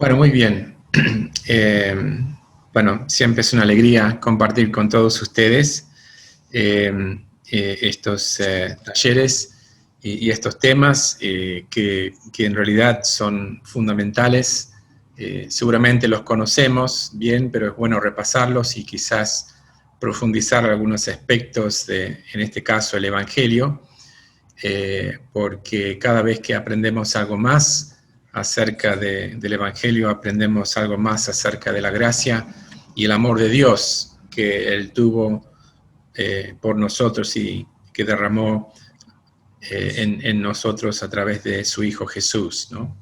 Bueno, muy bien. Eh, bueno, siempre es una alegría compartir con todos ustedes eh, estos talleres y estos temas que en realidad son fundamentales. Seguramente los conocemos bien, pero es bueno repasarlos y quizás profundizar algunos aspectos en este caso, el Evangelio, porque cada vez que aprendemos algo más acerca del Evangelio, aprendemos algo más acerca de la gracia y el amor de Dios que Él tuvo por nosotros y que derramó en nosotros a través de su Hijo Jesús, ¿no?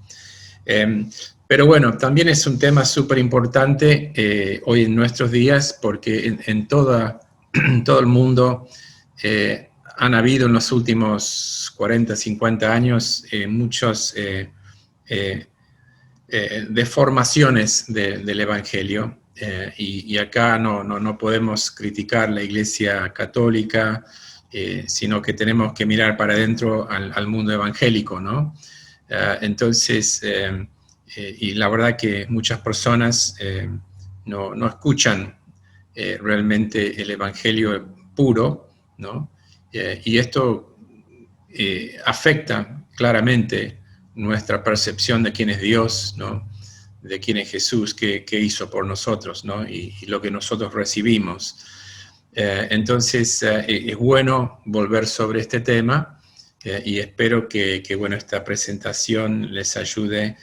Pero bueno, también es un tema súper importante hoy en nuestros días porque en todo el mundo han habido en los últimos 40, 50 años muchas deformaciones del Evangelio. Y acá no podemos criticar la Iglesia Católica, sino que tenemos que mirar para adentro al mundo evangélico, ¿no? Entonces, y la verdad que muchas personas no escuchan realmente el Evangelio puro, ¿no? Y esto afecta claramente nuestra percepción de quién es Dios, ¿no? De quién es Jesús, qué hizo por nosotros, ¿no? Y lo que nosotros recibimos. Entonces, es bueno volver sobre este tema y espero que bueno, esta presentación les ayude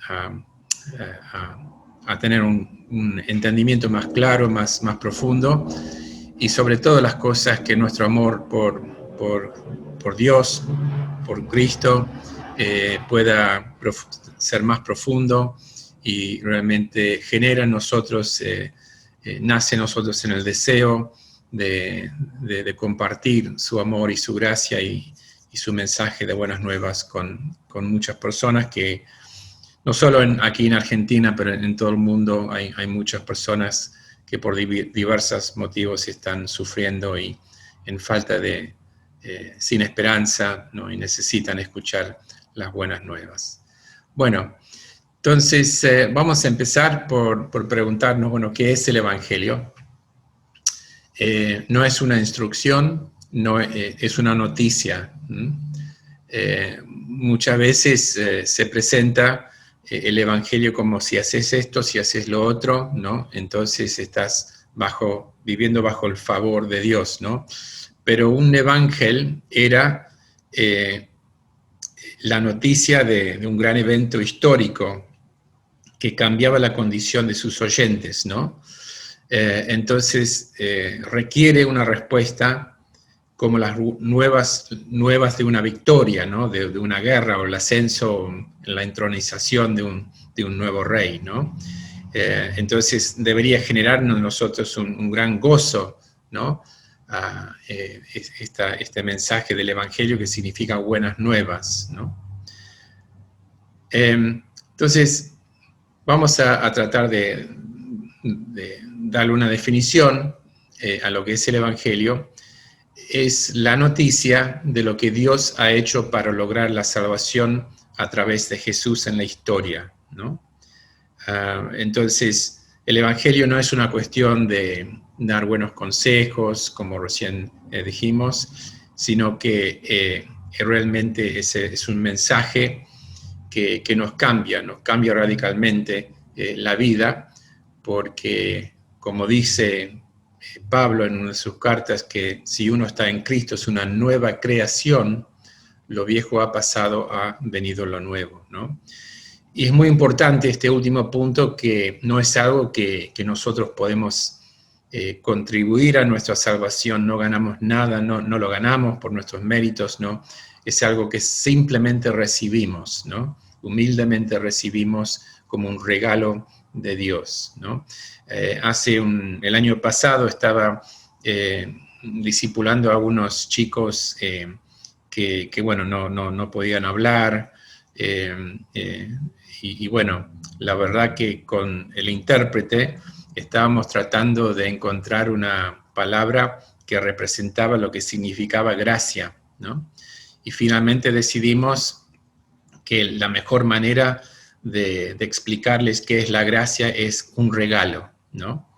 a tener un entendimiento más claro, más profundo, y sobre todo las cosas que nuestro amor por Dios, por Cristo, pueda ser más profundo y realmente genera en nosotros, nace en nosotros en el deseo de compartir su amor y su gracia y su mensaje de buenas nuevas con muchas personas que no solo aquí en Argentina, pero en todo el mundo hay muchas personas que por diversos motivos están sufriendo y en falta de, sin esperanza, ¿no? Y necesitan escuchar las buenas nuevas. Bueno, entonces vamos a empezar por preguntarnos, bueno, ¿qué es el Evangelio? No es una instrucción, no, es una noticia. Muchas veces se presenta el Evangelio como si haces esto, si haces lo otro, ¿no? Entonces estás viviendo bajo el favor de Dios, ¿no? Pero un Evangel era la noticia de un gran evento histórico que cambiaba la condición de sus oyentes, ¿no? Entonces requiere una respuesta como las nuevas de una victoria, ¿no? de una guerra o el ascenso, la entronización de un nuevo rey, ¿no? Entonces debería generarnos en nosotros un gran gozo, ¿no? Este mensaje del Evangelio que significa buenas nuevas, ¿no? Entonces vamos a tratar de darle una definición a lo que es el Evangelio. Es la noticia de lo que Dios ha hecho para lograr la salvación a través de Jesús en la historia, ¿no? Entonces, el Evangelio no es una cuestión de dar buenos consejos, como recién dijimos, sino que realmente es un mensaje que nos cambia radicalmente la vida, porque, como dice Pablo en una de sus cartas, que si uno está en Cristo es una nueva creación, lo viejo ha pasado, ha venido lo nuevo, ¿no? Y es muy importante este último punto, que no es algo que nosotros podemos contribuir a nuestra salvación, no ganamos nada, no lo ganamos por nuestros méritos, ¿no? Es algo que simplemente recibimos, ¿no? Humildemente recibimos como un regalo de Dios, ¿no? El año pasado estaba discipulando a algunos chicos que bueno, no podían hablar, y bueno, la verdad que con el intérprete estábamos tratando de encontrar una palabra que representaba lo que significaba gracia, ¿no? Y finalmente decidimos que la mejor manera de explicarles qué es la gracia es un regalo, ¿no?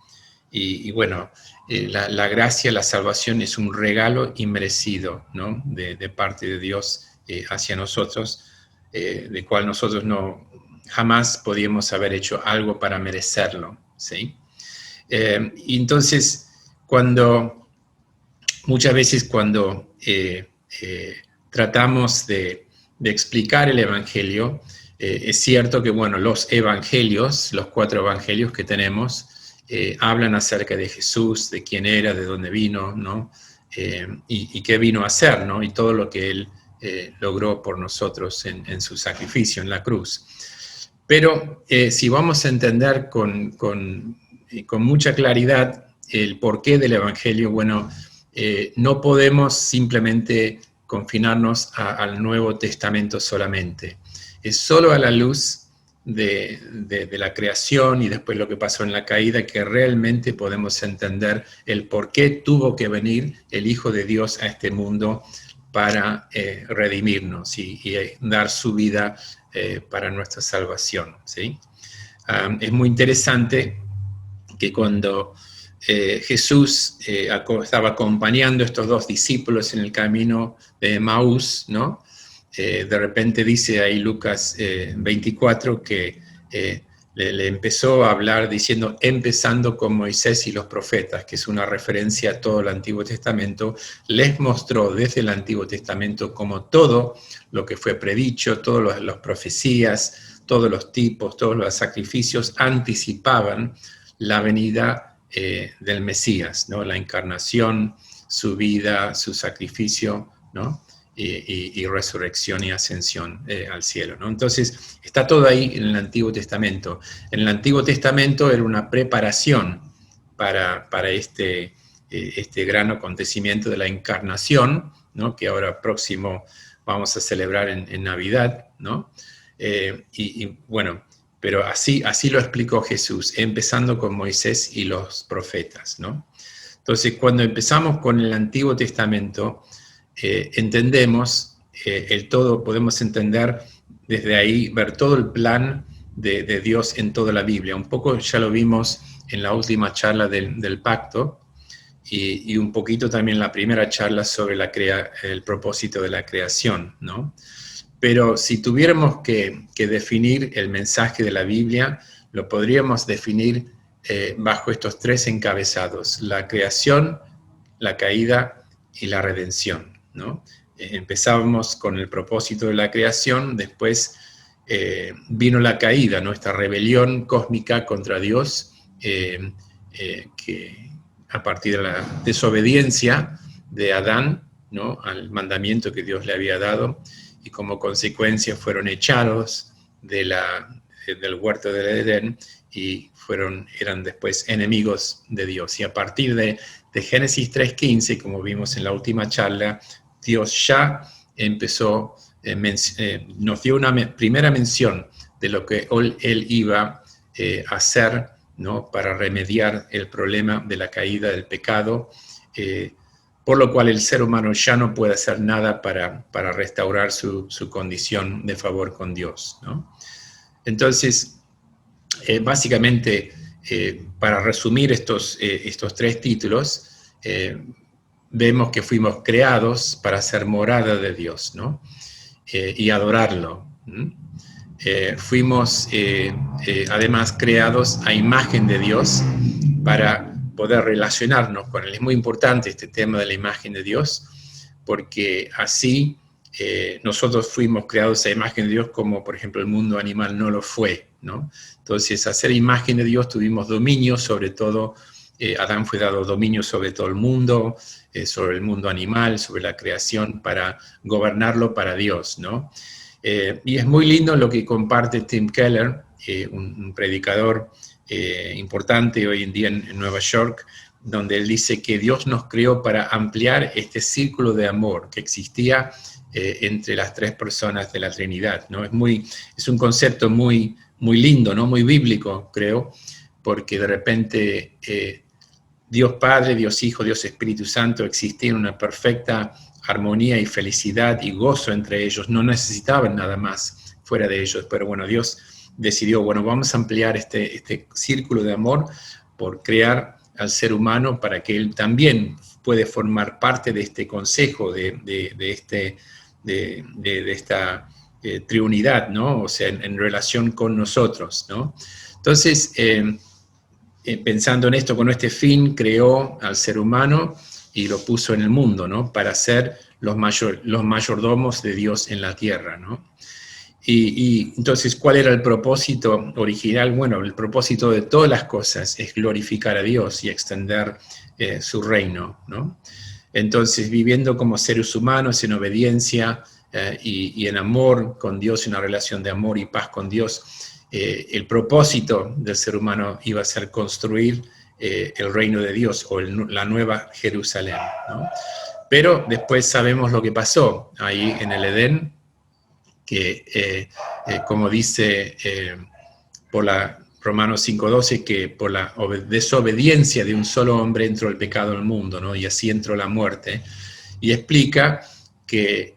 Y bueno, la gracia, la salvación es un regalo inmerecido, ¿no? De parte de Dios hacia nosotros, de cual nosotros jamás podíamos haber hecho algo para merecerlo, ¿sí? Y entonces, muchas veces cuando tratamos de explicar el Evangelio, es cierto que, bueno, los evangelios, los 4 evangelios que tenemos, hablan acerca de Jesús, de quién era, de dónde vino, ¿no? Y qué vino a hacer, ¿no? Y todo lo que Él logró por nosotros en su sacrificio en la cruz. Pero si vamos a entender con mucha claridad el porqué del Evangelio, bueno, no podemos simplemente confinarnos al Nuevo Testamento solamente. Es solo a la luz de la creación y después lo que pasó en la caída que realmente podemos entender el por qué tuvo que venir el Hijo de Dios a este mundo para redimirnos y dar su vida para nuestra salvación, ¿sí? Es muy interesante que cuando Jesús estaba acompañando a estos 2 discípulos en el camino de Emaús, ¿no? De repente dice ahí Lucas 24 que le empezó a hablar diciendo, empezando con Moisés y los profetas, que es una referencia a todo el Antiguo Testamento, les mostró desde el Antiguo Testamento como todo lo que fue predicho, todas las profecías, todos los tipos, todos los sacrificios anticipaban la venida del Mesías, ¿no? La encarnación, su vida, su sacrificio, ¿no? Y resurrección y ascensión al cielo, ¿no? Entonces, está todo ahí en el Antiguo Testamento. En el Antiguo Testamento era una preparación para este gran acontecimiento de la encarnación, ¿no? Que ahora próximo vamos a celebrar en Navidad, ¿no? Bueno, pero así lo explicó Jesús, empezando con Moisés y los profetas, ¿no? Entonces, cuando empezamos con el Antiguo Testamento, entendemos el todo, podemos entender desde ahí, ver todo el plan de Dios en toda la Biblia. Un poco ya lo vimos en la última charla del pacto y un poquito también en la primera charla sobre el propósito de la creación, ¿no? Pero si tuviéramos que definir el mensaje de la Biblia, lo podríamos definir bajo estos 3 encabezados: la creación, la caída y la redención, ¿no? Empezábamos con el propósito de la creación, después vino la caída, nuestra rebelión cósmica contra Dios, que a partir de la desobediencia de Adán, ¿no? Al mandamiento que Dios le había dado, y como consecuencia fueron echados del huerto del Edén y eran después enemigos de Dios. Y a partir de Génesis 3:15, como vimos en la última charla, Dios ya empezó, nos dio una primera mención de lo que Él iba a hacer, ¿no? Para remediar el problema de la caída del pecado, por lo cual el ser humano ya no puede hacer nada para restaurar su condición de favor con Dios, ¿no? Entonces, básicamente, para resumir estos 3 títulos, vemos que fuimos creados para ser morada de Dios, ¿no? Y adorarlo. Fuimos además creados a imagen de Dios para poder relacionarnos con Él. Es muy importante este tema de la imagen de Dios, porque así nosotros fuimos creados a imagen de Dios como, por ejemplo, el mundo animal no lo fue, ¿no? Entonces, a ser imagen de Dios tuvimos dominio sobre todo. Adán fue dado dominio sobre todo el mundo, sobre el mundo animal, sobre la creación, para gobernarlo para Dios, ¿no? Y es muy lindo lo que comparte Tim Keller, un predicador importante hoy en día en Nueva York, donde él dice que Dios nos creó para ampliar este círculo de amor que existía entre las 3 personas de la Trinidad, ¿no? Es un concepto muy, muy lindo, ¿no? Muy bíblico, creo, porque de repente Dios Padre, Dios Hijo, Dios Espíritu Santo existían en una perfecta armonía y felicidad y gozo entre ellos, no necesitaban nada más fuera de ellos, pero bueno, Dios decidió, bueno, vamos a ampliar este círculo de amor por crear al ser humano para que él también puede formar parte de este consejo, de esta triunidad, ¿no? O sea, en relación con nosotros, ¿no? Entonces, pensando en esto, con este fin, creó al ser humano y lo puso en el mundo, ¿no? Para ser los mayordomos de Dios en la tierra, ¿no? Y entonces, ¿cuál era el propósito original? Bueno, el propósito de todas las cosas es glorificar a Dios y extender su reino, ¿no? Entonces, viviendo como seres humanos en obediencia y en amor con Dios, en una relación de amor y paz con Dios, el propósito del ser humano iba a ser construir el reino de Dios o la nueva Jerusalén, ¿no? Pero después sabemos lo que pasó ahí en el Edén, que como dice por la Romanos 5:12, que por la desobediencia de un solo hombre entró el pecado al mundo, ¿no? Y así entró la muerte. Y explica que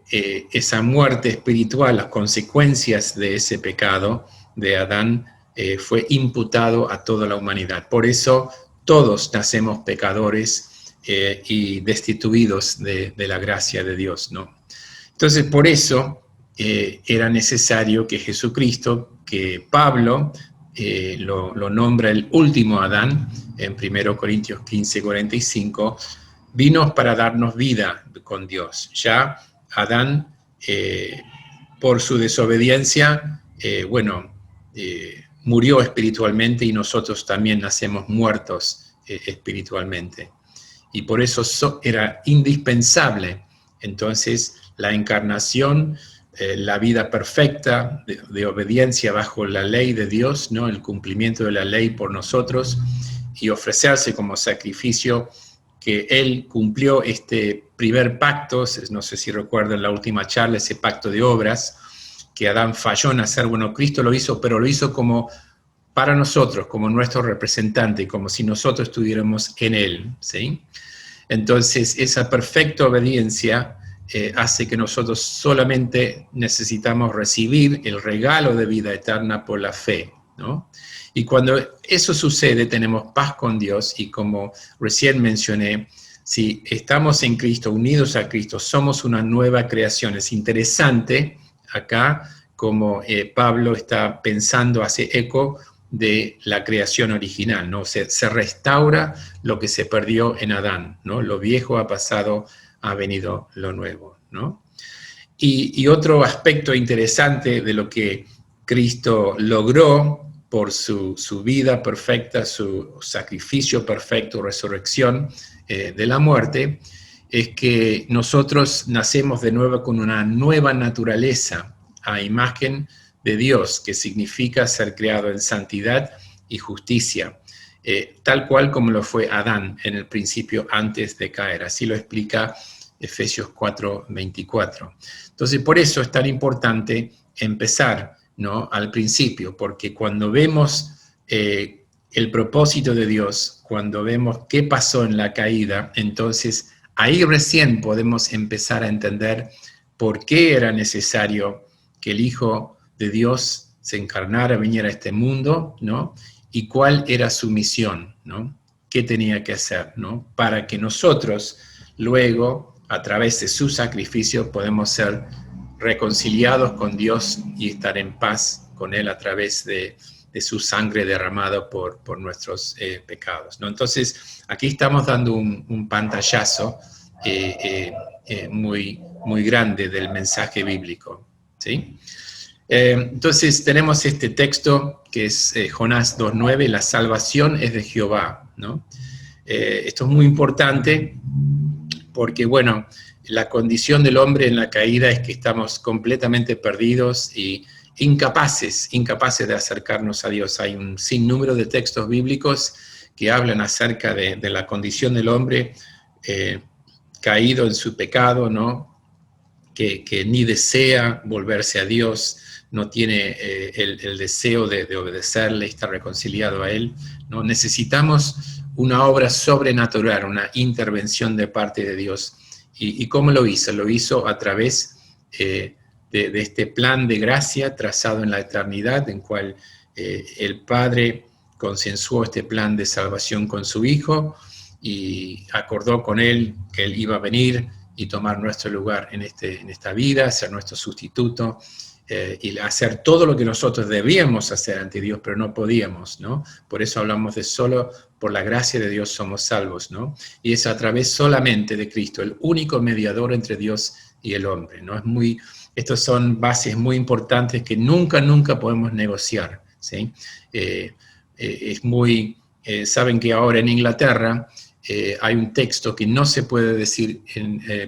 esa muerte espiritual, las consecuencias de ese pecado de Adán, fue imputado a toda la humanidad. Por eso todos nacemos pecadores y destituidos de la gracia de Dios, ¿no? Entonces, por eso era necesario que Jesucristo, que Pablo lo nombra el último Adán, en 1 Corintios 15:45, vino para darnos vida con Dios. Ya Adán, por su desobediencia, murió espiritualmente y nosotros también nacemos muertos espiritualmente. Y por eso era indispensable, entonces, la encarnación, la vida perfecta de obediencia bajo la ley de Dios, ¿no? El cumplimiento de la ley por nosotros y ofrecerse como sacrificio, que Él cumplió este primer pacto, no sé si recuerdan la última charla, ese pacto de obras, que Adán falló en hacer, bueno, Cristo lo hizo, pero lo hizo como para nosotros, como nuestro representante, como si nosotros estuviéramos en Él, ¿sí? Entonces, esa perfecta obediencia hace que nosotros solamente necesitamos recibir el regalo de vida eterna por la fe, ¿no? Y cuando eso sucede, tenemos paz con Dios y como recién mencioné, si estamos en Cristo, unidos a Cristo, somos una nueva creación. Es interesante acá como Pablo está pensando, hace eco de la creación original, ¿no? Se restaura lo que se perdió en Adán, ¿no? Lo viejo ha pasado, ha venido lo nuevo, ¿no? Y otro aspecto interesante de lo que Cristo logró por su vida perfecta, su sacrificio perfecto, resurrección de la muerte, es que nosotros nacemos de nuevo con una nueva naturaleza a imagen de Dios, que significa ser creado en santidad y justicia, tal cual como lo fue Adán en el principio antes de caer. Así lo explica Efesios 4:24. Entonces, por eso es tan importante empezar, ¿no?, al principio, porque cuando vemos el propósito de Dios, cuando vemos qué pasó en la caída, entonces ahí recién podemos empezar a entender por qué era necesario que el Hijo de Dios se encarnara, viniera a este mundo, ¿no? Y cuál era su misión, ¿no? ¿Qué tenía que hacer, ¿no? Para que nosotros luego, a través de su sacrificio, podemos ser reconciliados con Dios y estar en paz con Él a través de su sangre derramada por nuestros pecados, ¿no? Entonces, aquí estamos dando un pantallazo muy grande del mensaje bíblico, ¿sí? Entonces tenemos este texto que es Jonás 2:9, la salvación es de Jehová, ¿no? Esto es muy importante porque, bueno, la condición del hombre en la caída es que estamos completamente perdidos y incapaces de acercarnos a Dios. Hay un sinnúmero de textos bíblicos que hablan acerca de la condición del hombre caído en su pecado, ¿no? Que ni desea volverse a Dios, no tiene el deseo de obedecerle, está reconciliado a Él, ¿no? Necesitamos una obra sobrenatural, una intervención de parte de Dios. ¿Y cómo lo hizo? Lo hizo a través de este plan de gracia trazado en la eternidad, en cual el Padre consensuó este plan de salvación con su Hijo y acordó con Él que Él iba a venir y tomar nuestro lugar en esta vida, ser nuestro sustituto, y hacer todo lo que nosotros debíamos hacer ante Dios, pero no podíamos, ¿no? Por eso hablamos de solo por la gracia de Dios somos salvos, ¿no? Y es a través solamente de Cristo, el único mediador entre Dios y el hombre, ¿no? Estas son bases muy importantes que nunca podemos negociar, ¿sí? Saben que ahora en Inglaterra hay un texto que no se puede decir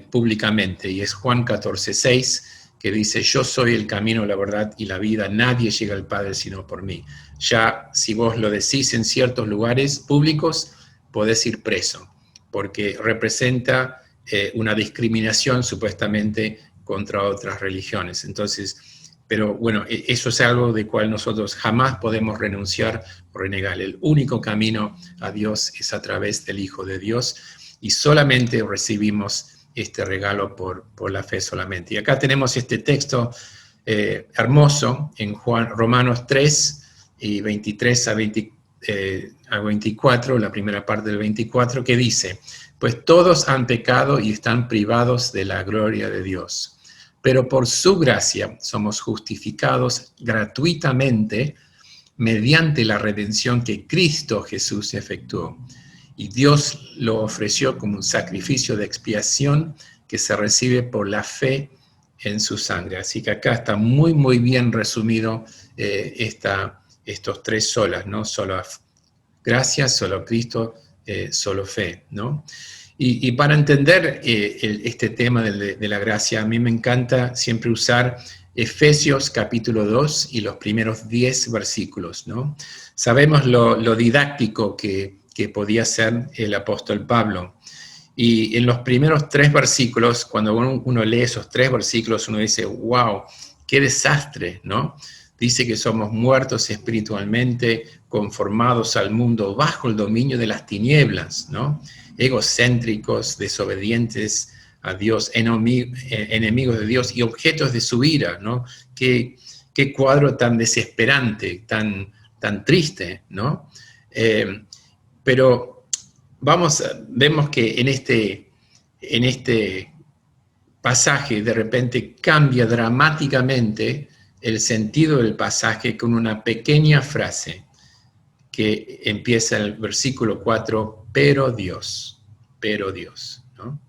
públicamente, y es Juan 14:6, que dice: yo soy el camino, la verdad y la vida, nadie llega al Padre sino por mí. Ya si vos lo decís en ciertos lugares públicos, podés ir preso, porque representa una discriminación supuestamente contra otras religiones. Entonces, pero bueno, eso es algo de cual nosotros jamás podemos renunciar o renegar. El único camino a Dios es a través del Hijo de Dios, y solamente recibimos este regalo por la fe solamente. Y acá tenemos este texto hermoso en Romanos 3, y 23 a 24, la primera parte del 24, que dice: pues todos han pecado y están privados de la gloria de Dios, pero por su gracia somos justificados gratuitamente mediante la redención que Cristo Jesús efectuó. Y Dios lo ofreció como un sacrificio de expiación que se recibe por la fe en su sangre. Así que acá está muy bien resumido estos tres solas, ¿no? Solo gracia, solo Cristo, solo fe, ¿no? Y para entender este tema de la gracia, a mí me encanta siempre usar Efesios capítulo 2 y los primeros 10 versículos, ¿no? Sabemos lo didáctico que podía ser el apóstol Pablo. Y en los primeros 3 versículos, cuando uno lee esos 3 versículos, uno dice: wow, qué desastre, ¿no? Dice que somos muertos espiritualmente, conformados al mundo bajo el dominio de las tinieblas, ¿no? Egocéntricos, desobedientes a Dios, enemigos de Dios y objetos de su ira, ¿no? Qué cuadro tan desesperante, tan triste, ¿no? Pero vemos que en este pasaje de repente cambia dramáticamente el sentido del pasaje con una pequeña frase que empieza en el versículo 4, pero Dios, ¿no?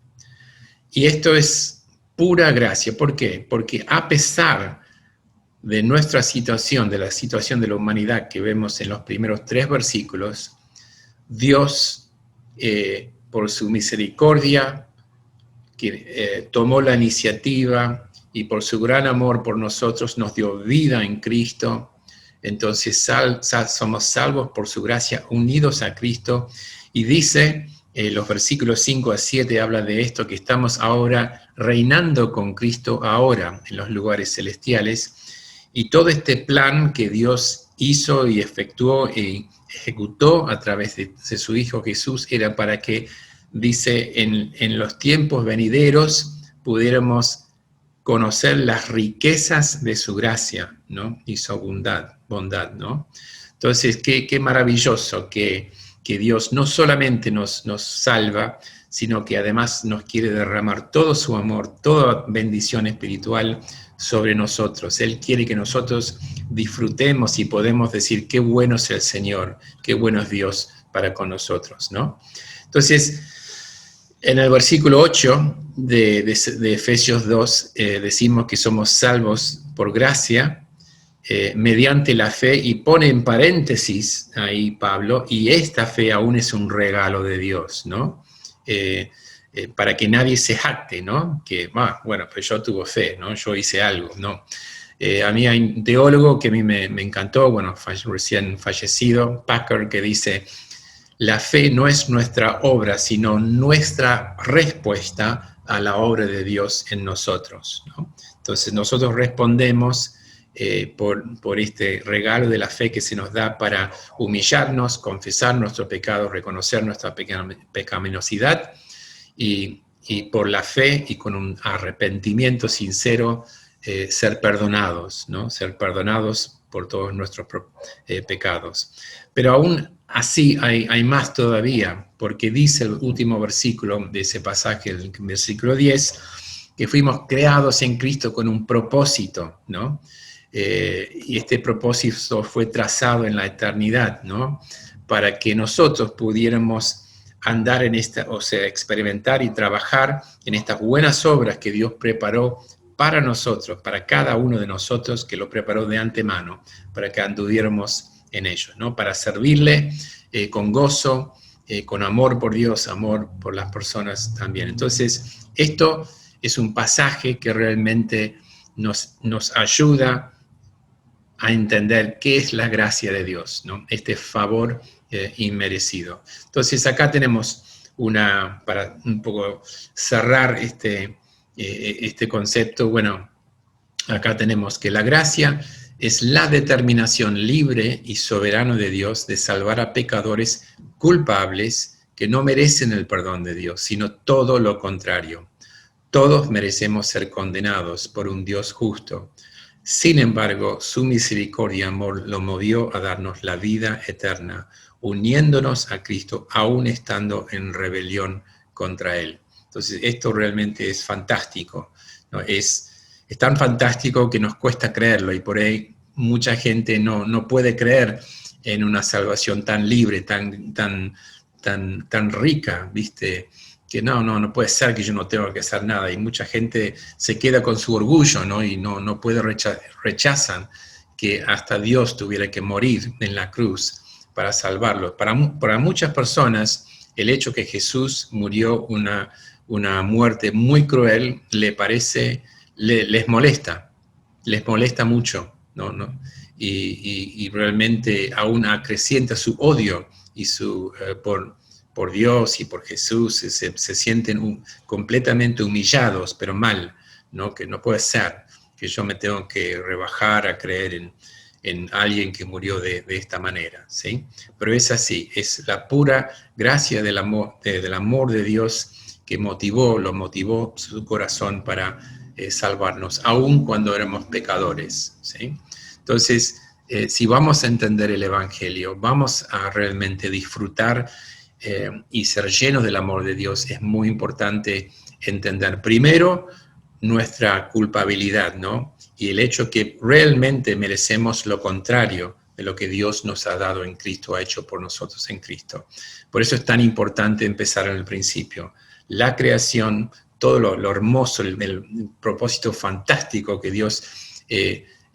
Y esto es pura gracia. ¿Por qué? Porque a pesar de nuestra situación, de la situación de la humanidad que vemos en los primeros 3 versículos, Dios, por su misericordia, que tomó la iniciativa y por su gran amor por nosotros nos dio vida en Cristo. Entonces somos salvos por su gracia, unidos a Cristo. Y dice, los versículos 5 a 7 habla de esto, que estamos ahora reinando con Cristo ahora en los lugares celestiales. Y todo este plan que Dios hizo y efectuó y ejecutó a través de su Hijo Jesús era para que, dice, en los tiempos venideros pudiéramos conocer las riquezas de su gracia, ¿no? Y su bondad, ¿no? Entonces, qué maravilloso que Dios no solamente nos salva, sino que además nos quiere derramar todo su amor, toda bendición espiritual sobre nosotros. Él quiere que nosotros disfrutemos y podemos decir: qué bueno es el Señor, qué bueno es Dios para con nosotros, ¿no? Entonces, en el versículo 8 de Efesios 2 decimos que somos salvos por gracia mediante la fe, y pone en paréntesis ahí Pablo: y esta fe aún es un regalo de Dios, ¿no? Para que nadie se jacte, ¿no? Que, bueno, pues yo tuve fe, ¿no? Yo hice algo, ¿no? A mí hay un teólogo que a mí me encantó, bueno, recién fallecido, Packer, que dice: la fe no es nuestra obra, sino nuestra respuesta a la obra de Dios en nosotros, ¿no? Entonces nosotros respondemos por este regalo de la fe que se nos da para humillarnos, confesar nuestro pecado, reconocer nuestra pecaminosidad, y por la fe y con un arrepentimiento sincero ser perdonados, ¿no? Ser perdonados por todos nuestros pecados. Pero aún así hay más todavía, porque dice el último versículo de ese pasaje, el versículo 10, que fuimos creados en Cristo con un propósito, ¿no? Y este propósito fue trazado en la eternidad, ¿no? Para que nosotros pudiéramos andar en esta, o sea, experimentar y trabajar en estas buenas obras que Dios preparó para nosotros, para cada uno de nosotros, que lo preparó de antemano, para que anduviéramos en ellos, ¿no? Para servirle con gozo, con amor por Dios, amor por las personas también. Entonces, esto es un pasaje que realmente nos ayuda a entender qué es la gracia de Dios, ¿no? Este favor inmerecido. Entonces, acá tenemos para un poco cerrar este concepto, bueno, acá tenemos que la gracia es la determinación libre y soberana de Dios de salvar a pecadores culpables que no merecen el perdón de Dios, sino todo lo contrario. Todos merecemos ser condenados por un Dios justo. Sin embargo, su misericordia y amor lo movió a darnos la vida eterna, uniéndonos a Cristo, aún estando en rebelión contra Él. Entonces, esto realmente es fantástico, ¿no? Es tan fantástico que nos cuesta creerlo, y por ahí mucha gente no puede creer en una salvación tan libre, tan rica, ¿viste? Que no puede ser que yo no tenga que hacer nada, y mucha gente se queda con su orgullo, ¿no? Y no puede, rechazan que hasta Dios tuviera que morir en la cruz para salvarlos. Para muchas personas, el hecho que Jesús murió una muerte muy cruel les molesta mucho, ¿no? Y realmente aún acrecienta su odio y por Dios y por Jesús, se sienten completamente humillados, pero mal, ¿no? Que no puede ser que yo me tengo que rebajar a creer en alguien que murió de esta manera, ¿sí? Pero es así, es la pura gracia del amor de Dios que lo motivó su corazón para salvarnos, aun cuando éramos pecadores, ¿sí? Entonces, si vamos a entender el Evangelio, vamos a realmente disfrutar y ser llenos del amor de Dios, es muy importante entender primero nuestra culpabilidad, ¿no? Y el hecho que realmente merecemos lo contrario de lo que Dios nos ha dado en Cristo, ha hecho por nosotros en Cristo. Por eso es tan importante empezar en el principio. La creación, todo lo hermoso, el propósito fantástico que Dios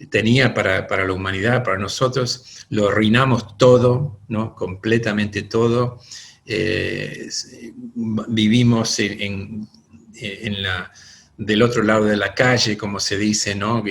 tenía para la humanidad, para nosotros, lo arruinamos todo, ¿no? Completamente todo. Vivimos del otro lado de la calle, como se dice, ¿no?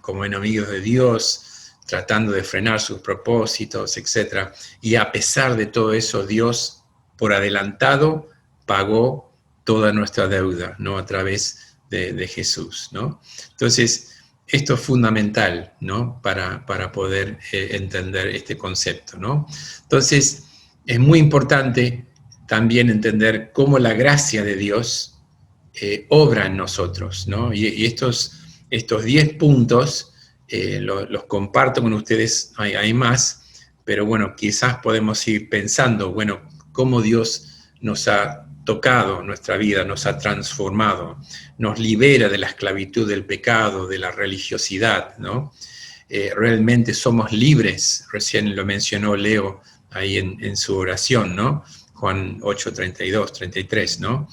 Como enemigos de Dios, tratando de frenar sus propósitos, etc. Y a pesar de todo eso, Dios, por adelantado, pagó toda nuestra deuda, ¿no? A través de Jesús, ¿no? Entonces, esto es fundamental, ¿no? Para poder entender este concepto, ¿no? Entonces, es muy importante también entender cómo la gracia de Dios obra en nosotros, ¿no? Y estos 10 puntos los comparto con ustedes, hay más, pero bueno, quizás podemos ir pensando, bueno, cómo Dios nos ha tocado nuestra vida, nos ha transformado, nos libera de la esclavitud del pecado, de la religiosidad, ¿no? Realmente somos libres, recién lo mencionó Leo ahí en su oración, ¿no? Juan 8, 32, 33, ¿no?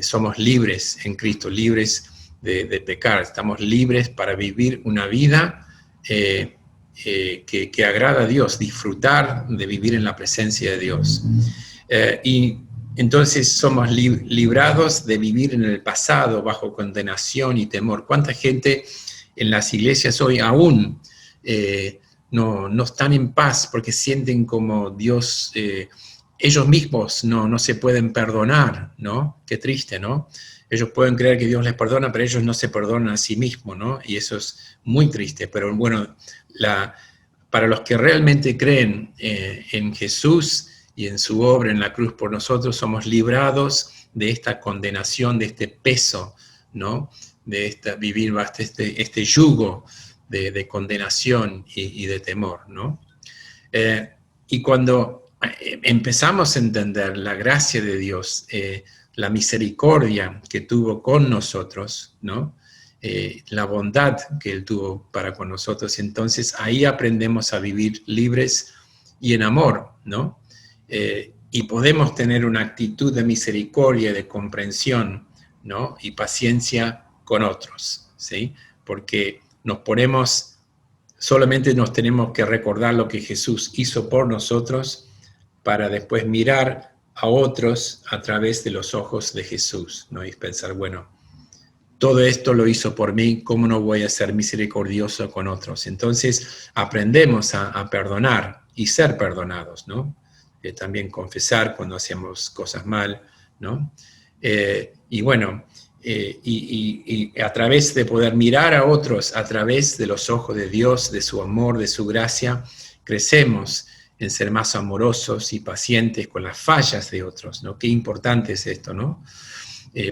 Somos libres en Cristo, libres de pecar, estamos libres para vivir una vida que agrada a Dios, disfrutar de vivir en la presencia de Dios. Y entonces somos librados de vivir en el pasado bajo condenación y temor. ¿Cuánta gente en las iglesias hoy aún no están en paz porque sienten como Dios, ellos mismos no se pueden perdonar, ¿no? Qué triste, ¿no? Ellos pueden creer que Dios les perdona, pero ellos no se perdonan a sí mismos, ¿no? Y eso es muy triste. Pero bueno, para los que realmente creen en Jesús y en su obra en la cruz por nosotros, somos librados de esta condenación, de este peso, ¿no? vivir bajo este yugo de condenación y de temor, ¿no? Y cuando empezamos a entender la gracia de Dios, la misericordia que tuvo con nosotros, ¿no? La bondad que Él tuvo para con nosotros, entonces ahí aprendemos a vivir libres y en amor, ¿no? Y podemos tener una actitud de misericordia, de comprensión, ¿no? Y paciencia con otros, ¿sí? Porque solamente nos tenemos que recordar lo que Jesús hizo por nosotros para después mirar a otros a través de los ojos de Jesús, ¿no? Y pensar, bueno, todo esto lo hizo por mí, ¿cómo no voy a ser misericordioso con otros? Entonces aprendemos a perdonar y ser perdonados, ¿no? También confesar cuando hacemos cosas mal, ¿no? Y bueno, y a través de poder mirar a otros, a través de los ojos de Dios, de su amor, de su gracia, crecemos en ser más amorosos y pacientes con las fallas de otros, ¿no? Qué importante es esto, ¿no?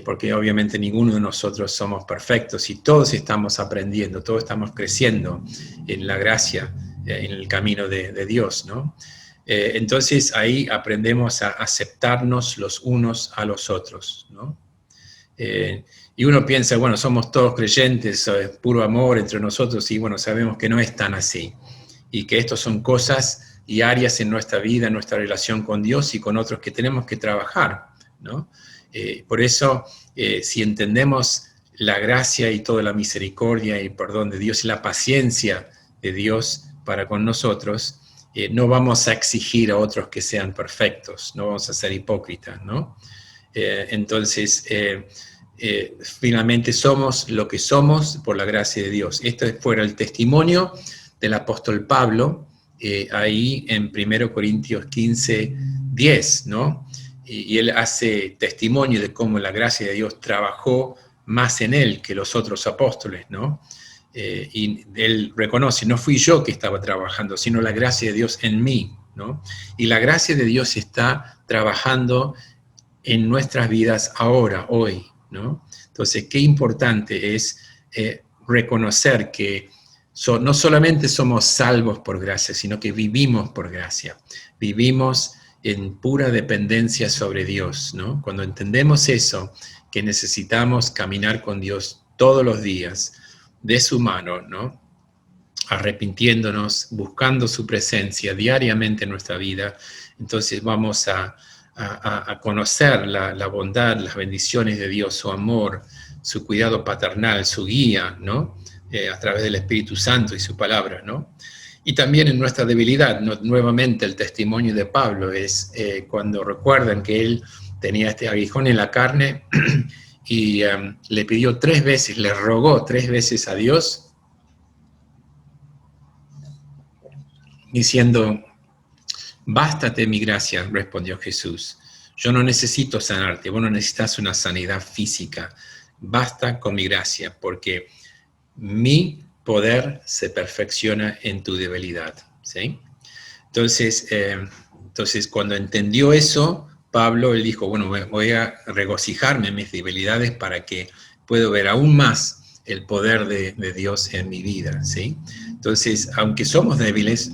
Porque obviamente ninguno de nosotros somos perfectos y todos estamos aprendiendo, todos estamos creciendo en la gracia, en el camino de Dios, ¿no? Entonces ahí aprendemos a aceptarnos los unos a los otros, ¿no? Y uno piensa, bueno, somos todos creyentes, es puro amor entre nosotros, y bueno, sabemos que no es tan así, y que estos son cosas y áreas en nuestra vida, en nuestra relación con Dios y con otros que tenemos que trabajar, ¿no? Por eso, si entendemos la gracia y toda la misericordia y perdón de Dios y la paciencia de Dios para con nosotros, no vamos a exigir a otros que sean perfectos, no vamos a ser hipócritas, ¿no? Entonces, finalmente somos lo que somos por la gracia de Dios. Este fuera el testimonio del apóstol Pablo, ahí en 1 Corintios 15, 10, ¿no? Y él hace testimonio de cómo la gracia de Dios trabajó más en él que los otros apóstoles, ¿no? Y él reconoce, no fui yo que estaba trabajando, sino la gracia de Dios en mí, ¿no? Y la gracia de Dios está trabajando en nuestras vidas ahora, hoy, ¿no? Entonces, qué importante es reconocer que no solamente somos salvos por gracia, sino que vivimos por gracia, vivimos en pura dependencia sobre Dios, ¿no? Cuando entendemos eso, que necesitamos caminar con Dios todos los días, de su mano, ¿no? Arrepintiéndonos, buscando su presencia diariamente en nuestra vida, entonces vamos a conocer la bondad, las bendiciones de Dios, su amor, su cuidado paternal, su guía, ¿no? A través del Espíritu Santo y su palabra, ¿no? Y también en nuestra debilidad, nuevamente el testimonio de Pablo es cuando recuerdan que él tenía este aguijón en la carne y le pidió 3 veces, le rogó 3 veces a Dios, diciendo, bástate mi gracia, respondió Jesús. Yo no necesito sanarte, vos no necesitas una sanidad física. Basta con mi gracia, porque mi poder se perfecciona en tu debilidad, ¿sí? Entonces, cuando entendió eso, Pablo, él dijo, bueno, voy a regocijarme en mis debilidades para que pueda ver aún más el poder de Dios en mi vida, ¿sí? Entonces, aunque somos débiles,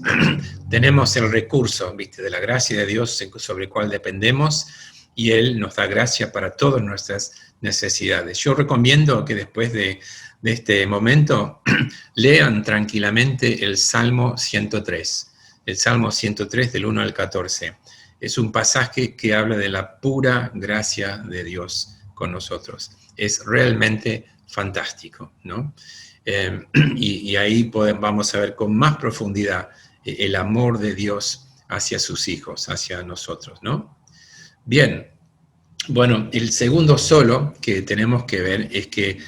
tenemos el recurso, ¿viste? De la gracia de Dios sobre el cual dependemos, y Él nos da gracia para todas nuestras necesidades. Yo recomiendo que después de este momento lean tranquilamente el Salmo 103, el Salmo 103 del 1 al 14. Es un pasaje que habla de la pura gracia de Dios con nosotros. Es realmente fantástico, ¿no? Y ahí vamos a ver con más profundidad el amor de Dios hacia sus hijos, hacia nosotros, ¿no? Bien, bueno, el segundo solo que tenemos que ver es que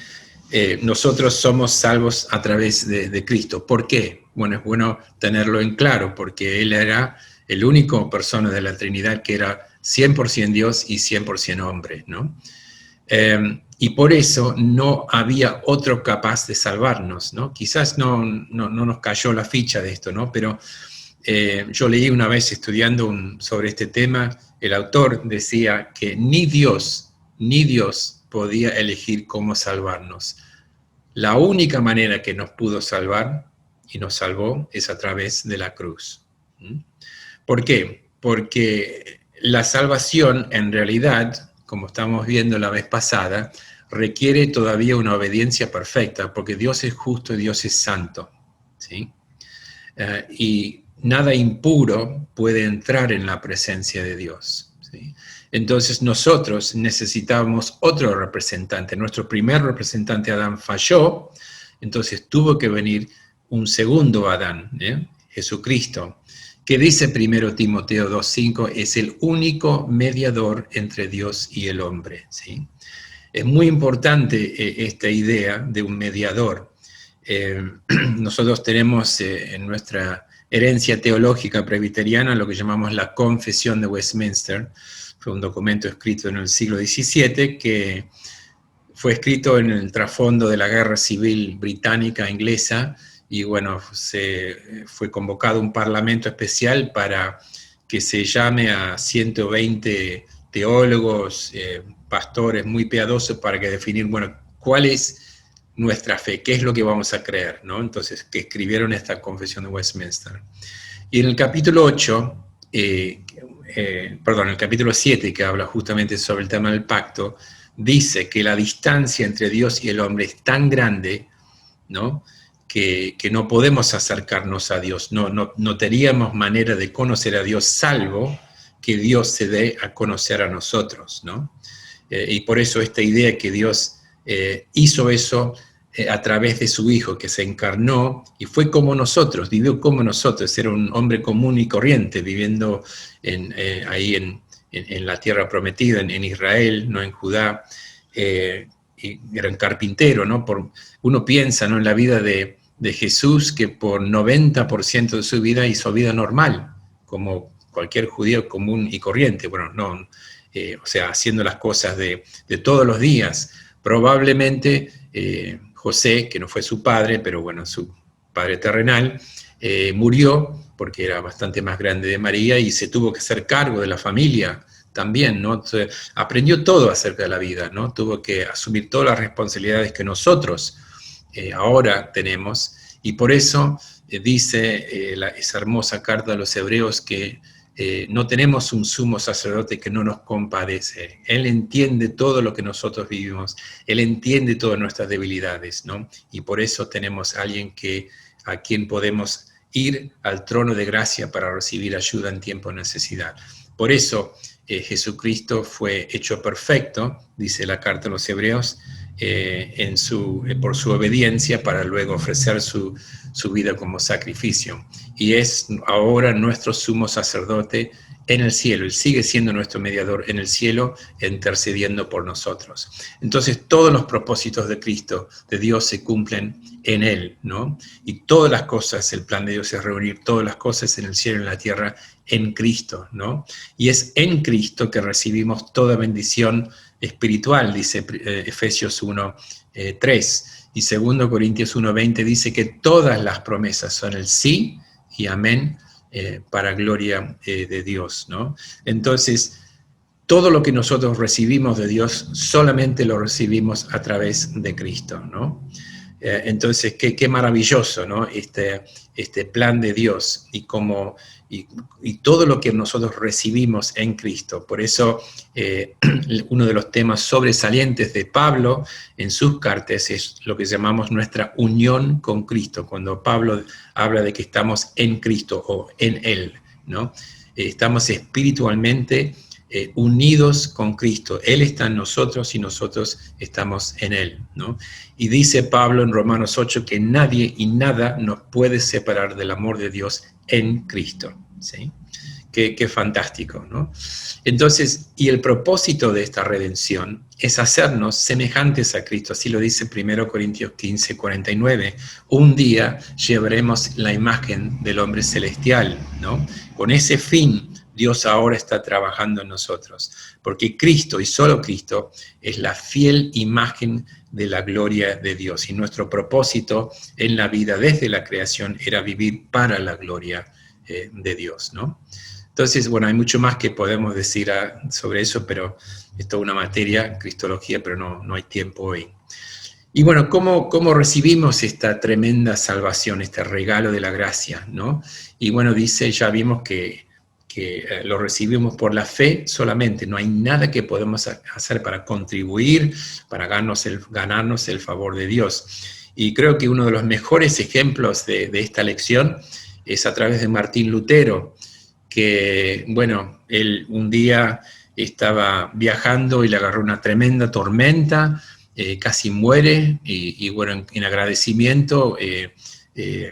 nosotros somos salvos a través de Cristo. ¿Por qué? Bueno, es bueno tenerlo en claro, porque Él era el único persona de la Trinidad que era 100% Dios y 100% hombre, ¿no? Y por eso no había otro capaz de salvarnos, ¿no? Quizás no nos cayó la ficha de esto, ¿no? Pero yo leí una vez estudiando sobre este tema, el autor decía que ni Dios podía elegir cómo salvarnos. La única manera que nos pudo salvar y nos salvó es a través de la cruz. ¿Por qué? Porque la salvación, en realidad, como estamos viendo la vez pasada, requiere todavía una obediencia perfecta, porque Dios es justo y Dios es santo, ¿sí? Y nada impuro puede entrar en la presencia de Dios, ¿sí? Entonces nosotros necesitábamos otro representante. Nuestro primer representante, Adán, falló, entonces tuvo que venir un segundo Adán, Jesucristo, que dice 1 Timoteo 2:5, es el único mediador entre Dios y el hombre, ¿sí? Es muy importante esta idea de un mediador. Nosotros tenemos en nuestra herencia teológica presbiteriana lo que llamamos la Confesión de Westminster. Fue un documento escrito en el siglo XVII que fue escrito en el trasfondo de la Guerra Civil Británica Inglesa, y bueno, fue convocado un parlamento especial para que se llame a 120 teólogos, pastores muy piadosos, para que definir, bueno, cuál es nuestra fe, qué es lo que vamos a creer, ¿no? Entonces, que escribieron esta Confesión de Westminster. Y en el capítulo 8, el capítulo 7, que habla justamente sobre el tema del pacto, dice que la distancia entre Dios y el hombre es tan grande, ¿no?, que no podemos acercarnos a Dios, no teníamos manera de conocer a Dios, salvo que Dios se dé a conocer a nosotros, ¿no? Y por eso esta idea que Dios hizo eso a través de su Hijo, que se encarnó y fue como nosotros, vivió como nosotros, era un hombre común y corriente, viviendo ahí en la tierra prometida, en Israel, no en Judá, y era un carpintero, ¿no? Uno piensa, ¿no?, en la vida de Jesús, que por 90% de su vida hizo vida normal, como cualquier judío común y corriente, bueno, no, o sea, haciendo las cosas de todos los días. Probablemente José, que no fue su padre, pero bueno, su padre terrenal, murió porque era bastante más grande de María y se tuvo que hacer cargo de la familia también, ¿no? Entonces, aprendió todo acerca de la vida, ¿no? Tuvo que asumir todas las responsabilidades que nosotros ahora tenemos, y por eso dice esa hermosa carta a los hebreos que no tenemos un sumo sacerdote que no nos compadece. Él entiende todo lo que nosotros vivimos, Él entiende todas nuestras debilidades, ¿no? Y por eso tenemos a alguien a quien podemos ir al trono de gracia para recibir ayuda en tiempo de necesidad. Por eso Jesucristo fue hecho perfecto, dice la carta a los hebreos, por su obediencia, para luego ofrecer su vida como sacrificio. Y es ahora nuestro sumo sacerdote en el cielo. Él sigue siendo nuestro mediador en el cielo, intercediendo por nosotros. Entonces, todos los propósitos de Cristo, de Dios, se cumplen en Él, ¿no? Y todas las cosas, el plan de Dios es reunir todas las cosas en el cielo y en la tierra en Cristo, ¿no? Y es en Cristo que recibimos toda bendición espiritual, dice Efesios 1:3, y 2 Corintios 1:20 dice que todas las promesas son el sí y amén para gloria de Dios, ¿no? Entonces, todo lo que nosotros recibimos de Dios solamente lo recibimos a través de Cristo, ¿no? Entonces, qué maravilloso, ¿no? Este plan de Dios y todo lo que nosotros recibimos en Cristo. Por eso, uno de los temas sobresalientes de Pablo en sus cartas es lo que llamamos nuestra unión con Cristo. Cuando Pablo habla de que estamos en Cristo o en Él, ¿no? Estamos espiritualmente unidos con Cristo. Él está en nosotros y nosotros estamos en Él, ¿no? Y dice Pablo en Romanos 8 que nadie y nada nos puede separar del amor de Dios en Cristo, ¿sí? Qué fantástico, ¿no? Entonces, y el propósito de esta redención es hacernos semejantes a Cristo, así lo dice 1 Corintios 15:49. Un día llevaremos la imagen del hombre celestial, ¿no? Con ese fin, Dios ahora está trabajando en nosotros, porque Cristo y solo Cristo es la fiel imagen de la gloria de Dios. Y nuestro propósito en la vida desde la creación era vivir para la gloria de Dios, ¿no? Entonces, bueno, hay mucho más que podemos decir sobre eso, pero es toda una materia, cristología, pero no hay tiempo hoy. Y bueno, ¿cómo recibimos esta tremenda salvación, este regalo de la gracia, ¿no? Y bueno, dice, ya vimos que lo recibimos por la fe solamente, no hay nada que podemos hacer para contribuir, para ganarnos el favor de Dios. Y creo que uno de los mejores ejemplos de esta lección es a través de Martín Lutero, que, bueno, él un día estaba viajando y le agarró una tremenda tormenta, casi muere, y bueno, en agradecimiento,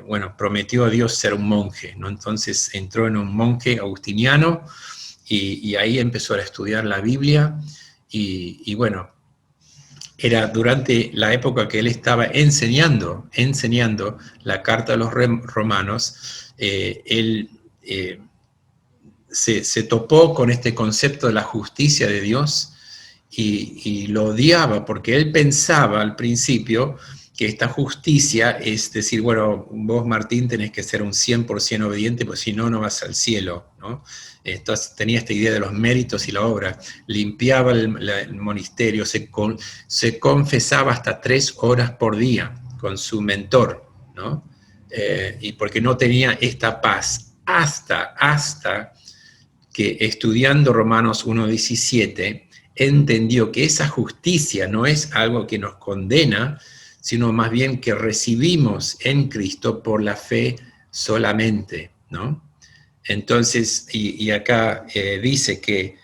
bueno, prometió a Dios ser un monje, ¿no? Entonces entró en un monje agustiniano y ahí empezó a estudiar la Biblia y bueno, era durante la época que él estaba enseñando la carta a los romanos, él se topó con este concepto de la justicia de Dios y lo odiaba porque él pensaba al principio que esta justicia es decir, bueno, vos Martín tenés que ser un 100% obediente, pues si no, no vas al cielo, ¿no? Entonces tenía esta idea de los méritos y la obra, limpiaba el monasterio, se confesaba hasta 3 horas por día con su mentor, ¿no? Y porque no tenía esta paz, hasta que estudiando Romanos 1:17, entendió que esa justicia no es algo que nos condena, sino más bien que recibimos en Cristo por la fe solamente, ¿no? Entonces, y acá dice que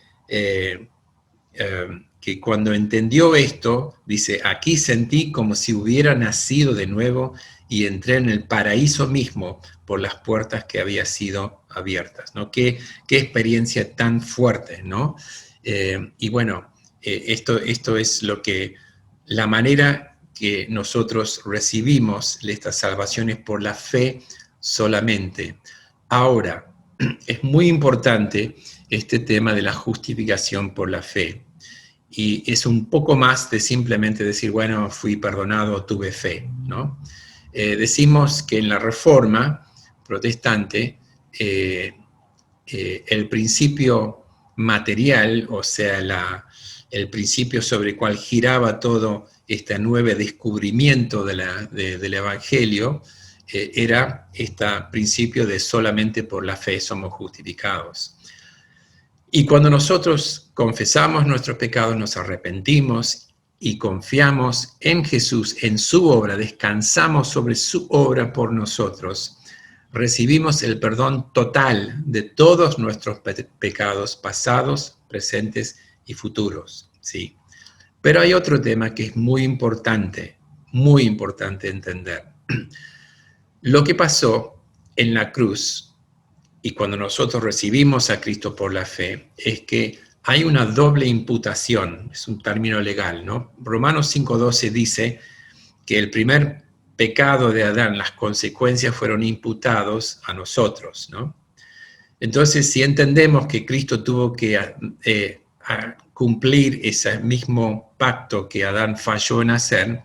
cuando entendió esto, dice, aquí sentí como si hubiera nacido de nuevo y entré en el paraíso mismo por las puertas que había sido abiertas, ¿no? Qué experiencia tan fuerte, ¿no? Y bueno, esto es la manera que nosotros recibimos estas salvaciones por la fe solamente. Ahora, es muy importante este tema de la justificación por la fe. Y es un poco más de simplemente decir, bueno, fui perdonado, tuve fe, ¿no? Decimos que en la Reforma protestante, el principio material, o sea, el principio sobre el cual giraba todo este nuevo descubrimiento del Evangelio, era este principio de solamente por la fe somos justificados. Y cuando nosotros confesamos nuestros pecados, nos arrepentimos y confiamos en Jesús, en su obra, descansamos sobre su obra por nosotros, recibimos el perdón total de todos nuestros pecados pasados, presentes y futuros, ¿sí? Pero hay otro tema que es muy importante entender. Lo que pasó en la cruz y cuando nosotros recibimos a Cristo por la fe, es que hay una doble imputación, es un término legal, ¿no? Romanos 5:12 dice que el primer pecado de Adán, las consecuencias fueron imputados a nosotros, ¿no? Entonces, si entendemos que Cristo tuvo que cumplir ese mismo pacto que Adán falló en hacer,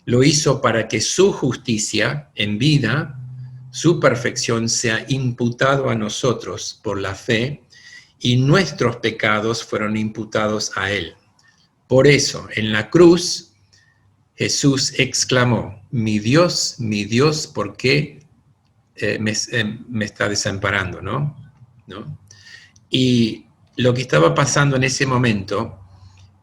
lo hizo para que su justicia en vida, su perfección sea imputado a nosotros por la fe y nuestros pecados fueron imputados a él. Por eso, en la cruz, Jesús exclamó, mi Dios, ¿por qué me está desamparando? ¿No? Y lo que estaba pasando en ese momento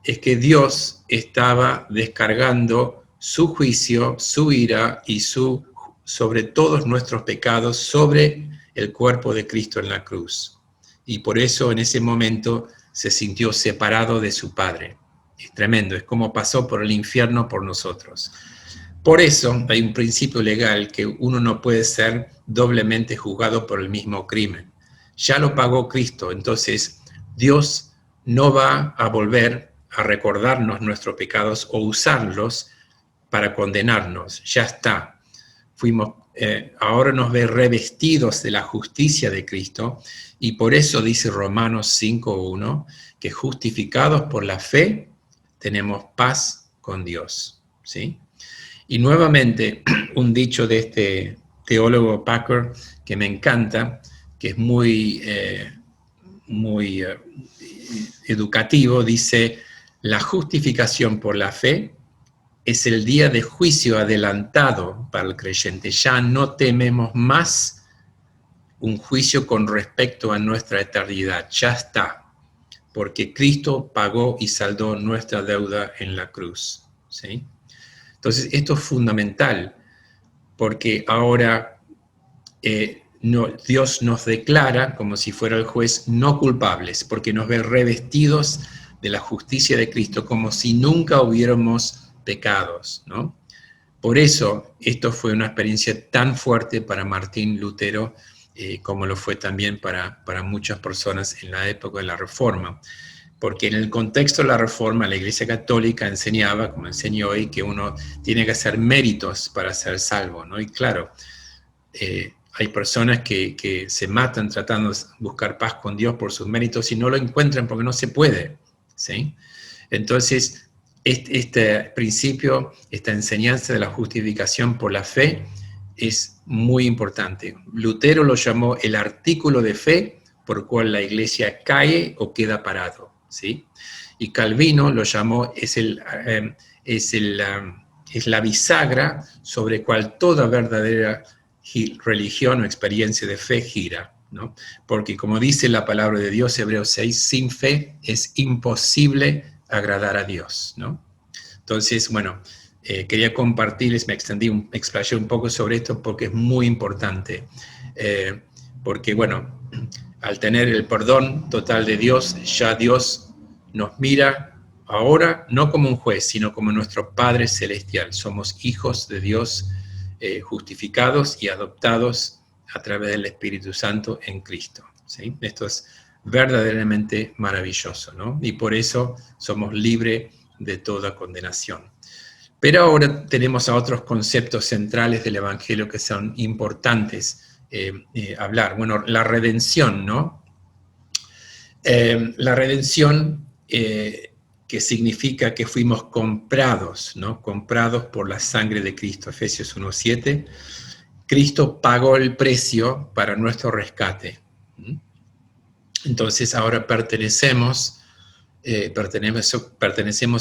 es que Dios estaba descargando su juicio, su ira y sobre todos nuestros pecados, sobre el cuerpo de Cristo en la cruz. Y por eso en ese momento se sintió separado de su Padre. Es tremendo, es como pasó por el infierno por nosotros. Por eso hay un principio legal que uno no puede ser doblemente juzgado por el mismo crimen. Ya lo pagó Cristo, entonces Dios no va a volver a recordarnos nuestros pecados o usarlos para condenarnos. Ya está. Ahora nos ve revestidos de la justicia de Cristo y por eso dice Romanos 5:1 que justificados por la fe tenemos paz con Dios, ¿sí? Y nuevamente un dicho de este teólogo Packer que me encanta, que es muy educativo, dice, la justificación por la fe es el día de juicio adelantado para el creyente. Ya no tememos más un juicio con respecto a nuestra eternidad. Ya está, porque Cristo pagó y saldó nuestra deuda en la cruz, ¿sí? Entonces, esto es fundamental, porque ahora Dios nos declara, como si fuera el juez, no culpables, porque nos ve revestidos de la justicia de Cristo, como si nunca hubiéramos pecados, ¿no? Por eso, esto fue una experiencia tan fuerte para Martín Lutero, como lo fue también para muchas personas en la época de la Reforma. Porque en el contexto de la Reforma, la Iglesia Católica enseñaba, como enseño hoy, que uno tiene que hacer méritos para ser salvo, ¿no? Y claro, hay personas que se matan tratando de buscar paz con Dios por sus méritos y no lo encuentran porque no se puede, ¿sí? Entonces, este principio, esta enseñanza de la justificación por la fe es muy importante. Lutero lo llamó el artículo de fe por el cual la Iglesia cae o queda parado, ¿sí? Y Calvino lo llamó, es la bisagra sobre cual toda verdadera religión o experiencia de fe gira, ¿no? Porque como dice la palabra de Dios, Hebreos 6, sin fe es imposible agradar a Dios, ¿no? Entonces, bueno, quería compartirles, me explayé un poco sobre esto porque es muy importante, porque bueno, al tener el perdón total de Dios, ya Dios nos mira ahora no como un juez, sino como nuestro Padre Celestial. Somos hijos de Dios, justificados y adoptados a través del Espíritu Santo en Cristo, ¿sí? Esto es verdaderamente maravilloso, ¿no? Y por eso somos libres de toda condenación. Pero ahora tenemos a otros conceptos centrales del Evangelio que son importantes hablar. Bueno, la redención, ¿no? La redención, que significa que fuimos comprados, ¿no? Comprados por la sangre de Cristo, Efesios 1:7. Cristo pagó el precio para nuestro rescate. Entonces ahora pertenecemos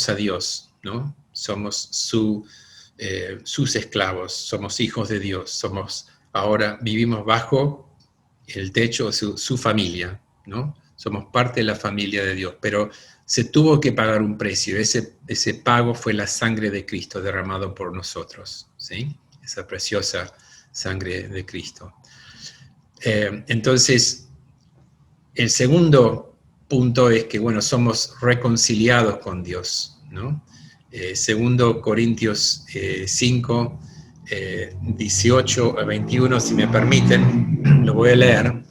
a Dios, ¿no? Somos sus esclavos, somos hijos de Dios, ahora vivimos bajo el techo de su familia, ¿no? Somos parte de la familia de Dios, pero se tuvo que pagar un precio. Ese pago fue la sangre de Cristo derramado por nosotros, ¿sí? Esa preciosa sangre de Cristo. Entonces, el segundo punto es que, bueno, somos reconciliados con Dios, ¿no? Segundo Corintios 5, 18 a 21, si me permiten, lo voy a leer,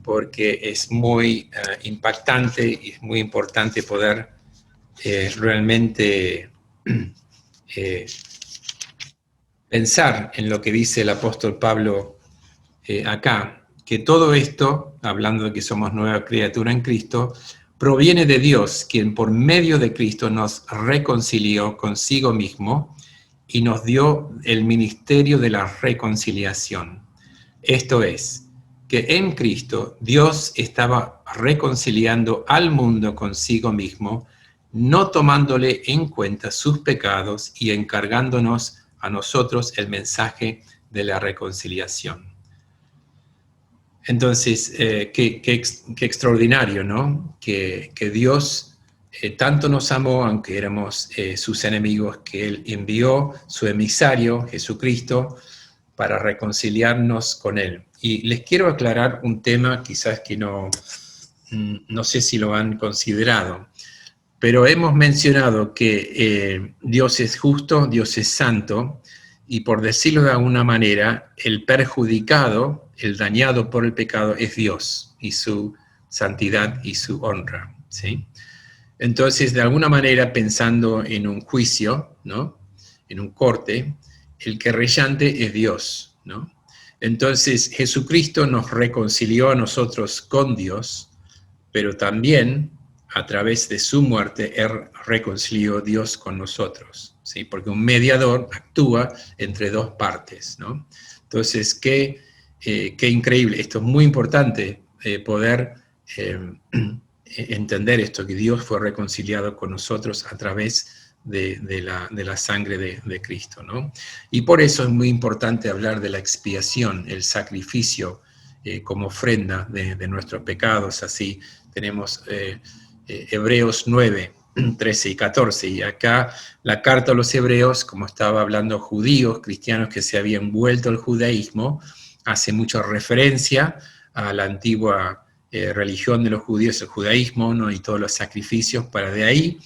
porque es muy impactante y es muy importante poder realmente pensar en lo que dice el apóstol Pablo acá, que todo esto, hablando de que somos nueva criatura en Cristo, proviene de Dios, quien por medio de Cristo nos reconcilió consigo mismo y nos dio el ministerio de la reconciliación. Esto es, que en Cristo Dios estaba reconciliando al mundo consigo mismo, no tomándole en cuenta sus pecados y encargándonos a nosotros el mensaje de la reconciliación. Entonces, qué extraordinario, ¿no? Que Dios tanto nos amó, aunque éramos sus enemigos, que Él envió su emisario, Jesucristo, para reconciliarnos con Él. Y les quiero aclarar un tema quizás que no sé si lo han considerado, pero hemos mencionado que Dios es justo, Dios es santo, y por decirlo de alguna manera, el perjudicado, el dañado por el pecado es Dios y su santidad y su honra, ¿sí? Entonces, de alguna manera, pensando en un juicio, ¿no? En un corte, el querellante es Dios, ¿no? Entonces, Jesucristo nos reconcilió a nosotros con Dios, pero también a través de su muerte, Él reconcilió a Dios con nosotros, ¿sí? Porque un mediador actúa entre dos partes, ¿no? Entonces, qué increíble. Esto es muy importante, poder entender esto, que Dios fue reconciliado con nosotros a través de la sangre de Cristo, ¿no? Y por eso es muy importante hablar de la expiación, el sacrificio como ofrenda de nuestros pecados. Así tenemos Hebreos 9, 13 y 14, y acá la carta a los hebreos, como estaba hablando judíos, cristianos que se habían vuelto al judaísmo, hace mucha referencia a la antigua religión de los judíos, el judaísmo, ¿no? Y todos los sacrificios, para de ahí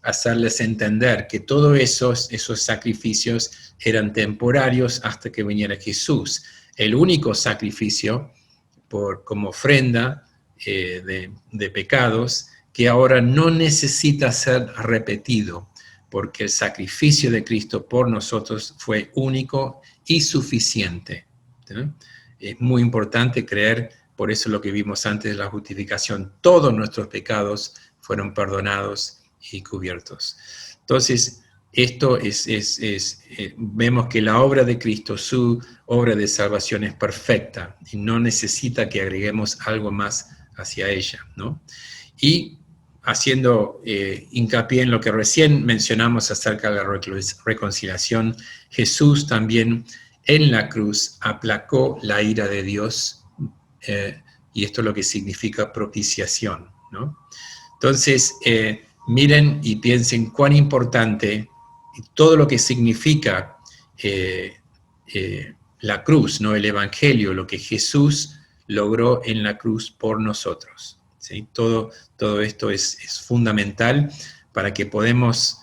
hacerles entender que todos esos sacrificios eran temporarios hasta que viniera Jesús. El único sacrificio como ofrenda de pecados que ahora no necesita ser repetido, porque el sacrificio de Cristo por nosotros fue único y suficiente, ¿sí? Es muy importante creer, por eso lo que vimos antes de la justificación, todos nuestros pecados fueron perdonados y cubiertos. Entonces, esto vemos que la obra de Cristo, su obra de salvación es perfecta y no necesita que agreguemos algo más hacia ella, ¿no? Y haciendo hincapié en lo que recién mencionamos acerca de la reconciliación, Jesús también en la cruz aplacó la ira de Dios, y esto es lo que significa propiciación, ¿no? Entonces, miren y piensen cuán importante todo lo que significa la cruz, ¿no? El Evangelio, lo que Jesús logró en la cruz por nosotros, ¿sí? Todo esto es fundamental para que podamos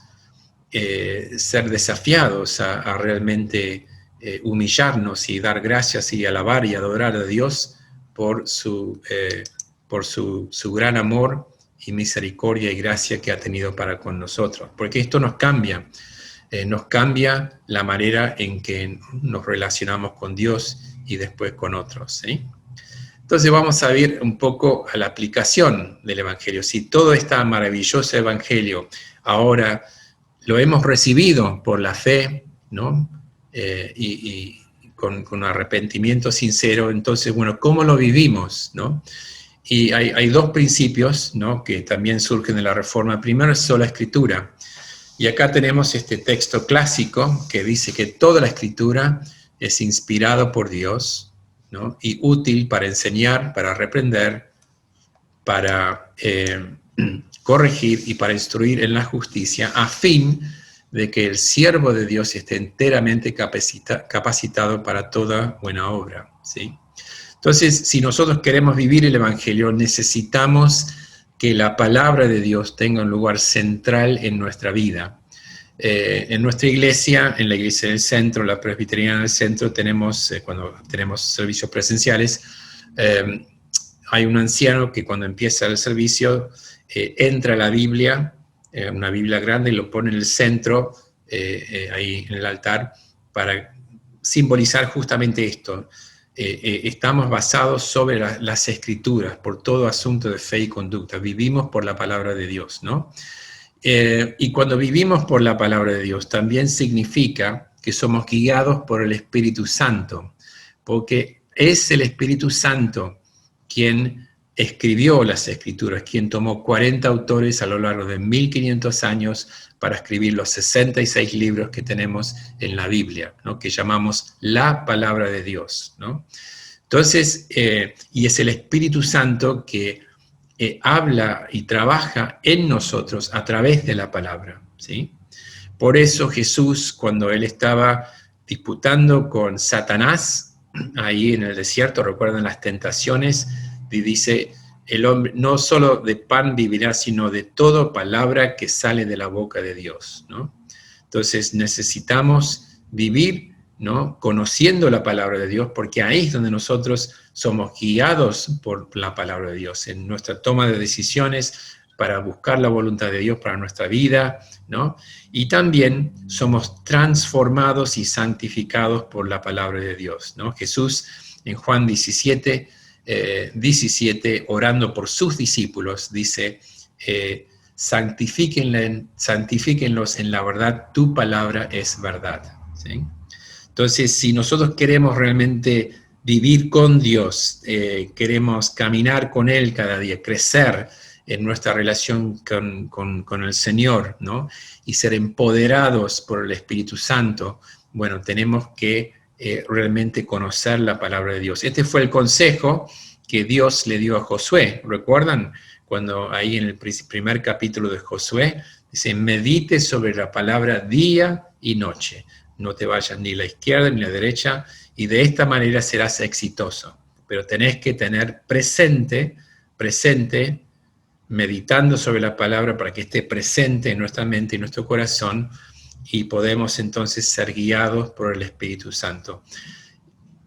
ser desafiados a realmente humillarnos y dar gracias y alabar y adorar a Dios por su gran amor y misericordia y gracia que ha tenido para con nosotros. Porque esto nos cambia la manera en que nos relacionamos con Dios y después con otros, ¿sí? Entonces vamos a ver un poco a la aplicación del Evangelio. Si todo este maravilloso Evangelio ahora lo hemos recibido por la fe, ¿no? Y con arrepentimiento sincero, entonces, bueno, ¿cómo lo vivimos, no? Y hay dos principios, ¿no?, que también surgen de la Reforma. Primero es sola Escritura. Y acá tenemos este texto clásico que dice que toda la Escritura es inspirada por Dios, ¿no?, y útil para enseñar, para reprender, para corregir y para instruir en la justicia, a fin de que el siervo de Dios esté enteramente capacitado para toda buena obra, ¿sí? Entonces, si nosotros queremos vivir el Evangelio, necesitamos que la palabra de Dios tenga un lugar central en nuestra vida. En nuestra iglesia, en la iglesia del centro, la presbiteriana del centro, tenemos, cuando tenemos servicios presenciales, hay un anciano que cuando empieza el servicio entra la Biblia, una Biblia grande, y lo pone en el centro, ahí en el altar, para simbolizar justamente esto. Estamos basados sobre las Escrituras, por todo asunto de fe y conducta. Vivimos por la palabra de Dios, ¿no? Y cuando vivimos por la palabra de Dios, también significa que somos guiados por el Espíritu Santo, porque es el Espíritu Santo quien escribió las Escrituras, quien tomó 40 autores a lo largo de 1500 años para escribir los 66 libros que tenemos en la Biblia, ¿no?, que llamamos la palabra de Dios, ¿no? Entonces, y es el Espíritu Santo que habla y trabaja en nosotros a través de la palabra, ¿sí? Por eso Jesús, cuando él estaba disputando con Satanás, ahí en el desierto, recuerdan las tentaciones, y dice, el hombre no solo de pan vivirá, sino de toda palabra que sale de la boca de Dios, ¿no? Entonces necesitamos vivir, ¿no?, conociendo la palabra de Dios, porque ahí es donde nosotros somos guiados por la palabra de Dios, en nuestra toma de decisiones para buscar la voluntad de Dios para nuestra vida, ¿no? Y también somos transformados y santificados por la palabra de Dios, ¿no? Jesús en Juan 17, orando por sus discípulos, dice, santifíquenlos en la verdad, tu palabra es verdad, ¿sí? Entonces, si nosotros queremos realmente vivir con Dios, queremos caminar con Él cada día, crecer en nuestra relación con el Señor, ¿no? Y ser empoderados por el Espíritu Santo, bueno, tenemos que realmente conocer la palabra de Dios. Este fue el consejo que Dios le dio a Josué. ¿Recuerdan? Cuando ahí en el primer capítulo de Josué, dice, medite sobre la palabra día y noche. No te vayas ni a la izquierda ni a la derecha, y de esta manera serás exitoso. Pero tenés que tener presente, meditando sobre la palabra para que esté presente en nuestra mente y nuestro corazón, y podemos entonces ser guiados por el Espíritu Santo.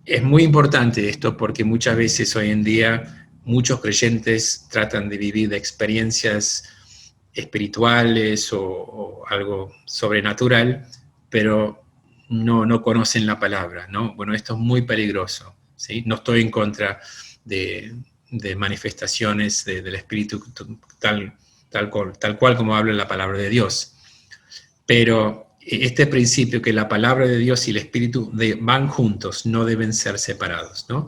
Es muy importante esto porque muchas veces hoy en día muchos creyentes tratan de vivir de experiencias espirituales o algo sobrenatural, pero no conocen la palabra, ¿no? Bueno, esto es muy peligroso, ¿sí? No estoy en contra de manifestaciones del Espíritu tal cual como habla la palabra de Dios, pero este principio que la palabra de Dios y el Espíritu van juntos, no deben ser separados, ¿no?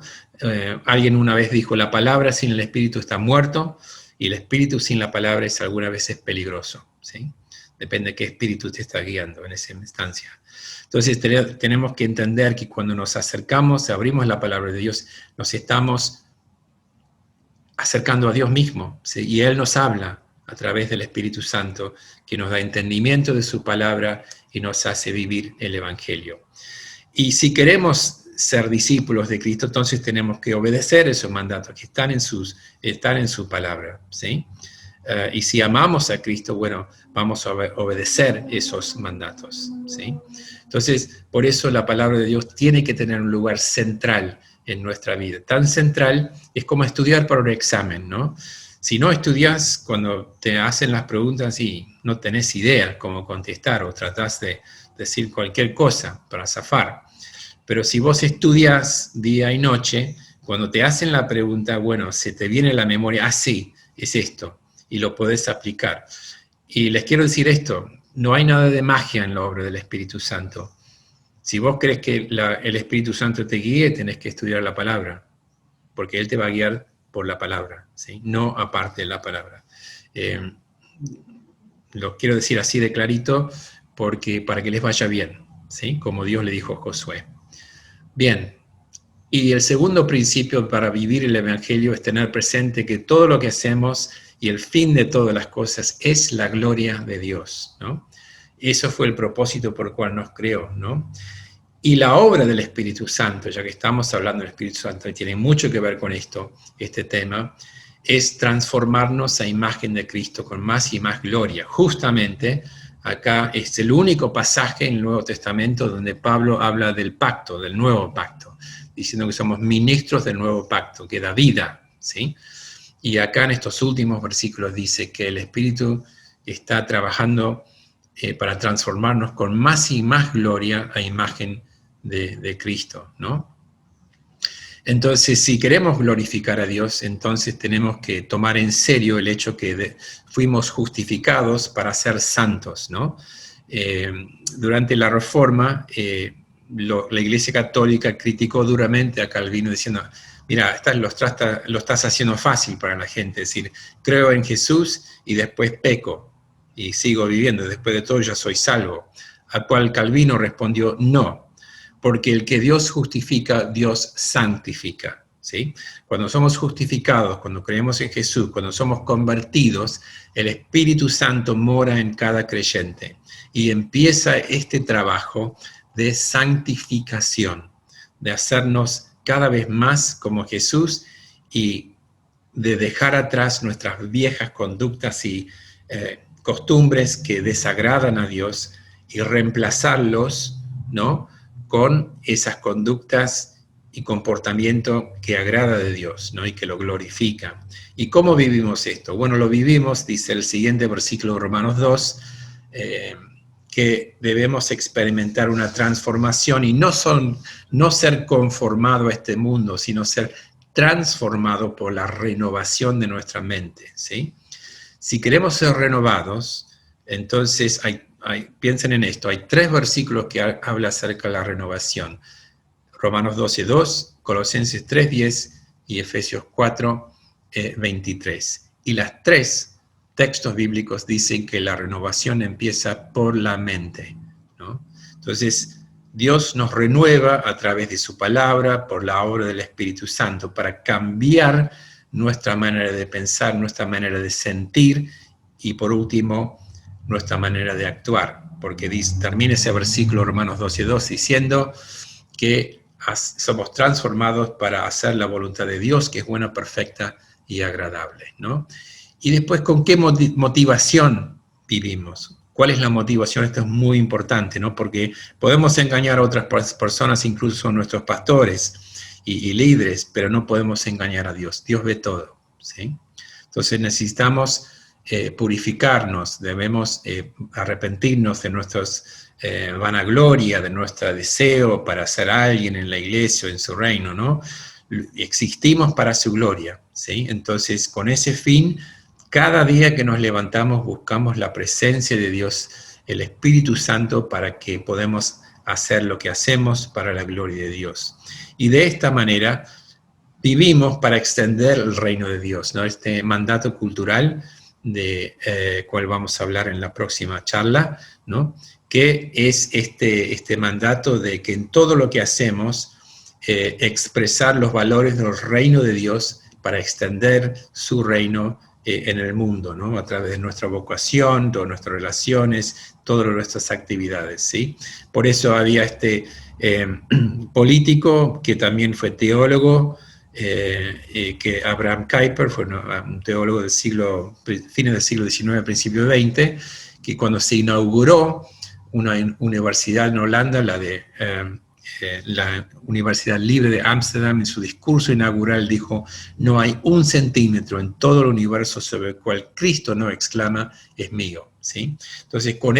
Alguien una vez dijo, la palabra sin el Espíritu está muerto, y el Espíritu sin la palabra es alguna vez peligroso, ¿sí? Depende de qué espíritu te está guiando en esa instancia. Entonces tenemos que entender que cuando nos acercamos, abrimos la palabra de Dios, nos estamos acercando a Dios mismo, ¿sí? Y Él nos habla a través del Espíritu Santo, que nos da entendimiento de su palabra y nos hace vivir el Evangelio. Y si queremos ser discípulos de Cristo, entonces tenemos que obedecer esos mandatos que están en su palabra, ¿sí? Y si amamos a Cristo, bueno, vamos a obedecer esos mandatos, ¿sí? Entonces, por eso la palabra de Dios tiene que tener un lugar central en nuestra vida. Tan central es como estudiar para un examen, ¿no? Si no estudias, cuando te hacen las preguntas y no tenés idea cómo contestar o tratás de decir cualquier cosa para zafar. Pero si vos estudias día y noche, cuando te hacen la pregunta, bueno, se te viene a la memoria, sí, es esto, y lo podés aplicar. Y les quiero decir esto, no hay nada de magia en la obra del Espíritu Santo. Si vos crees que el Espíritu Santo te guíe, tenés que estudiar la palabra, porque Él te va a guiar por la palabra, ¿sí? No aparte de la palabra. Lo quiero decir así de clarito, porque para que les vaya bien, ¿sí? Como Dios le dijo a Josué. Bien, y el segundo principio para vivir el Evangelio es tener presente que todo lo que hacemos y el fin de todas las cosas es la gloria de Dios, ¿no? Eso fue el propósito por el cual nos creó, ¿no? Y la obra del Espíritu Santo, ya que estamos hablando del Espíritu Santo y tiene mucho que ver con este tema, es transformarnos a imagen de Cristo con más y más gloria. Justamente acá es el único pasaje en el Nuevo Testamento donde Pablo habla del pacto, del nuevo pacto, diciendo que somos ministros del nuevo pacto, que da vida, ¿sí? Y acá en estos últimos versículos dice que el Espíritu está trabajando para transformarnos con más y más gloria a imagen de Cristo, ¿no? Entonces, si queremos glorificar a Dios, entonces tenemos que tomar en serio el hecho que fuimos justificados para ser santos, ¿no? Durante la Reforma, la Iglesia Católica criticó duramente a Calvino diciendo, mira, lo estás haciendo fácil para la gente, es decir, creo en Jesús y después peco y sigo viviendo, después de todo ya soy salvo. A cual Calvino respondió, no, porque el que Dios justifica, Dios santifica, ¿sí? Cuando somos justificados, cuando creemos en Jesús, cuando somos convertidos, el Espíritu Santo mora en cada creyente y empieza este trabajo de santificación, de hacernos cada vez más como Jesús y de dejar atrás nuestras viejas conductas y costumbres que desagradan a Dios y reemplazarlos, ¿no?, con esas conductas y comportamiento que agrada de Dios, ¿no?, y que lo glorifica. ¿Y cómo vivimos esto? Bueno, lo vivimos, dice el siguiente versículo de Romanos 2, que debemos experimentar una transformación y no ser conformado a este mundo, sino ser transformado por la renovación de nuestra mente, ¿sí? Si queremos ser renovados, entonces piensen en esto, hay 3 versículos que hablan acerca de la renovación. Romanos 12:2, Colosenses 3:10 y Efesios 4:23. Y las 3 textos bíblicos dicen que la renovación empieza por la mente, ¿no? Entonces, Dios nos renueva a través de su palabra, por la obra del Espíritu Santo, para cambiar nuestra manera de pensar, nuestra manera de sentir y, por último, nuestra manera de actuar. Porque termina ese versículo, Romanos 12:2, diciendo que somos transformados para hacer la voluntad de Dios, que es buena, perfecta y agradable, ¿no? Y después, ¿con qué motivación vivimos? ¿Cuál es la motivación? Esto es muy importante, ¿no? Porque podemos engañar a otras personas, incluso nuestros pastores y líderes, pero no podemos engañar a Dios. Dios ve todo, ¿sí? Entonces necesitamos purificarnos, debemos arrepentirnos de nuestras vanagloria, de nuestro deseo para ser alguien en la iglesia o en su reino, ¿no? Existimos para su gloria, ¿sí? Entonces, con ese fin, cada día que nos levantamos buscamos la presencia de Dios, el Espíritu Santo, para que podamos hacer lo que hacemos para la gloria de Dios. Y de esta manera vivimos para extender el reino de Dios, ¿no? Este mandato cultural de cual vamos a hablar en la próxima charla, ¿no? Que es este mandato de que en todo lo que hacemos expresar los valores del reino de Dios para extender su reino en el mundo, ¿no? A través de nuestra vocación, todas nuestras relaciones, todas nuestras actividades, ¿sí? Por eso había este político que también fue teólogo, que Abraham Kuyper, fue un teólogo del fines del siglo XIX, principio XX, que cuando se inauguró una universidad en Holanda, la Universidad Libre de Ámsterdam, en su discurso inaugural dijo: no hay un centímetro en todo el universo sobre el cual Cristo no exclama, es mío, ¿sí? Entonces, con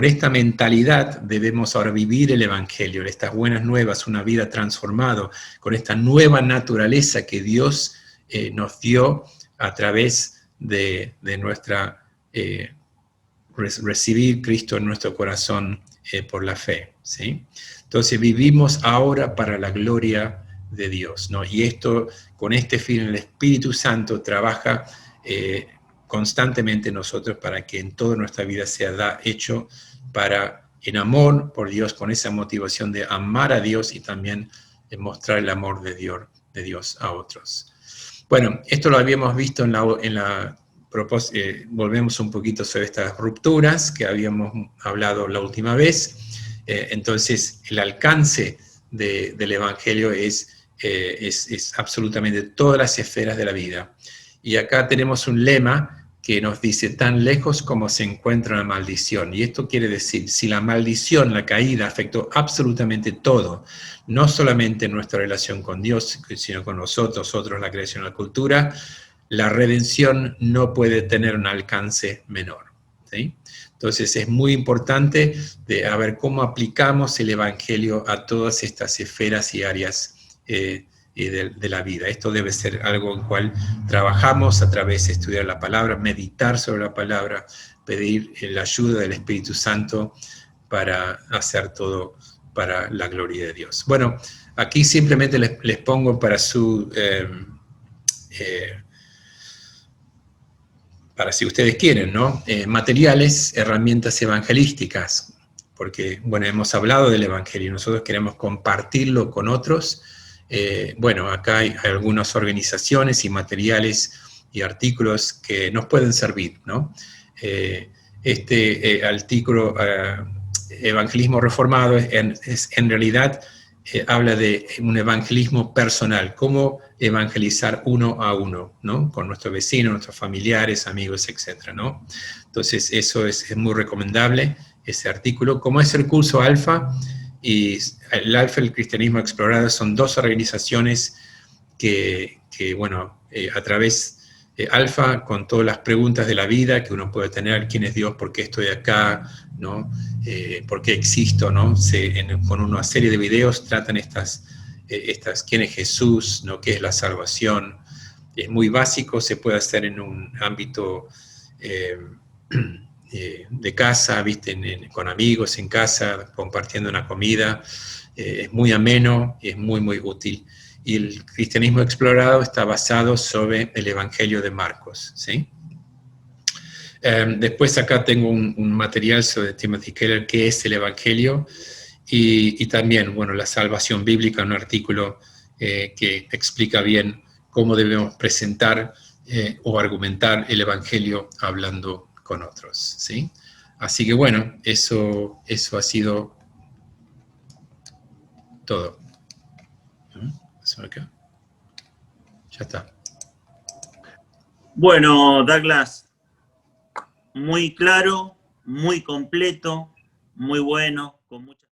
esta mentalidad debemos ahora vivir el Evangelio, estas buenas nuevas, una vida transformada, con esta nueva naturaleza que Dios nos dio a través de nuestra recibir Cristo en nuestro corazón por la fe, ¿sí? Entonces vivimos ahora para la gloria de Dios, ¿no? Y esto, con este fin, el Espíritu Santo trabaja constantemente en nosotros para que en toda nuestra vida sea hecho en amor por Dios, con esa motivación de amar a Dios y también de mostrar el amor de Dios a otros. Bueno, esto lo habíamos visto volvemos un poquito sobre estas rupturas que habíamos hablado la última vez. Entonces, el alcance del Evangelio es absolutamente todas las esferas de la vida. Y acá tenemos un lema que nos dice: tan lejos como se encuentra la maldición. Y esto quiere decir, si la maldición, la caída, afectó absolutamente todo, no solamente nuestra relación con Dios, sino con nosotros, la creación, la cultura, la redención no puede tener un alcance menor, ¿sí? Entonces es muy importante a ver cómo aplicamos el Evangelio a todas estas esferas y áreas de la vida. Esto debe ser algo en cual trabajamos a través de estudiar la palabra, meditar sobre la palabra, pedir la ayuda del Espíritu Santo para hacer todo para la gloria de Dios. Bueno, aquí simplemente les pongo para para si ustedes quieren, ¿no? Materiales, herramientas evangelísticas, porque, bueno, hemos hablado del Evangelio, nosotros queremos compartirlo con otros. Bueno, acá hay algunas organizaciones y materiales y artículos que nos pueden servir, ¿no? Este artículo, Evangelismo Reformado, en realidad habla de un evangelismo personal, cómo evangelizar uno a uno, ¿no? Con nuestros vecinos, nuestros familiares, amigos, etc., ¿no? Entonces, eso es muy recomendable, ese artículo. Como es el curso Alfa, y el Alfa y el Cristianismo Explorado son dos organizaciones que bueno, a través de Alfa, con todas las preguntas de la vida que uno puede tener: ¿quién es Dios? ¿Por qué estoy acá? ¿No? ¿Por qué existo? ¿No? Con una serie de videos tratan ¿quién es Jesús? ¿No? ¿Qué es la salvación? Es muy básico, se puede hacer en un ámbito de casa, ¿viste? Con amigos en casa, compartiendo una comida. Es muy ameno y es muy, muy útil. y el cristianismo explorado está basado sobre el Evangelio de Marcos, ¿sí? Después acá tengo un material sobre Timothy Keller, qué es el Evangelio, y también, bueno, la salvación bíblica, un artículo que explica bien cómo debemos presentar o argumentar el Evangelio hablando con otros, ¿sí? Así que bueno, eso ha sido todo. Acá. Ya está. Bueno, Douglas, muy claro, muy completo, muy bueno, con mucha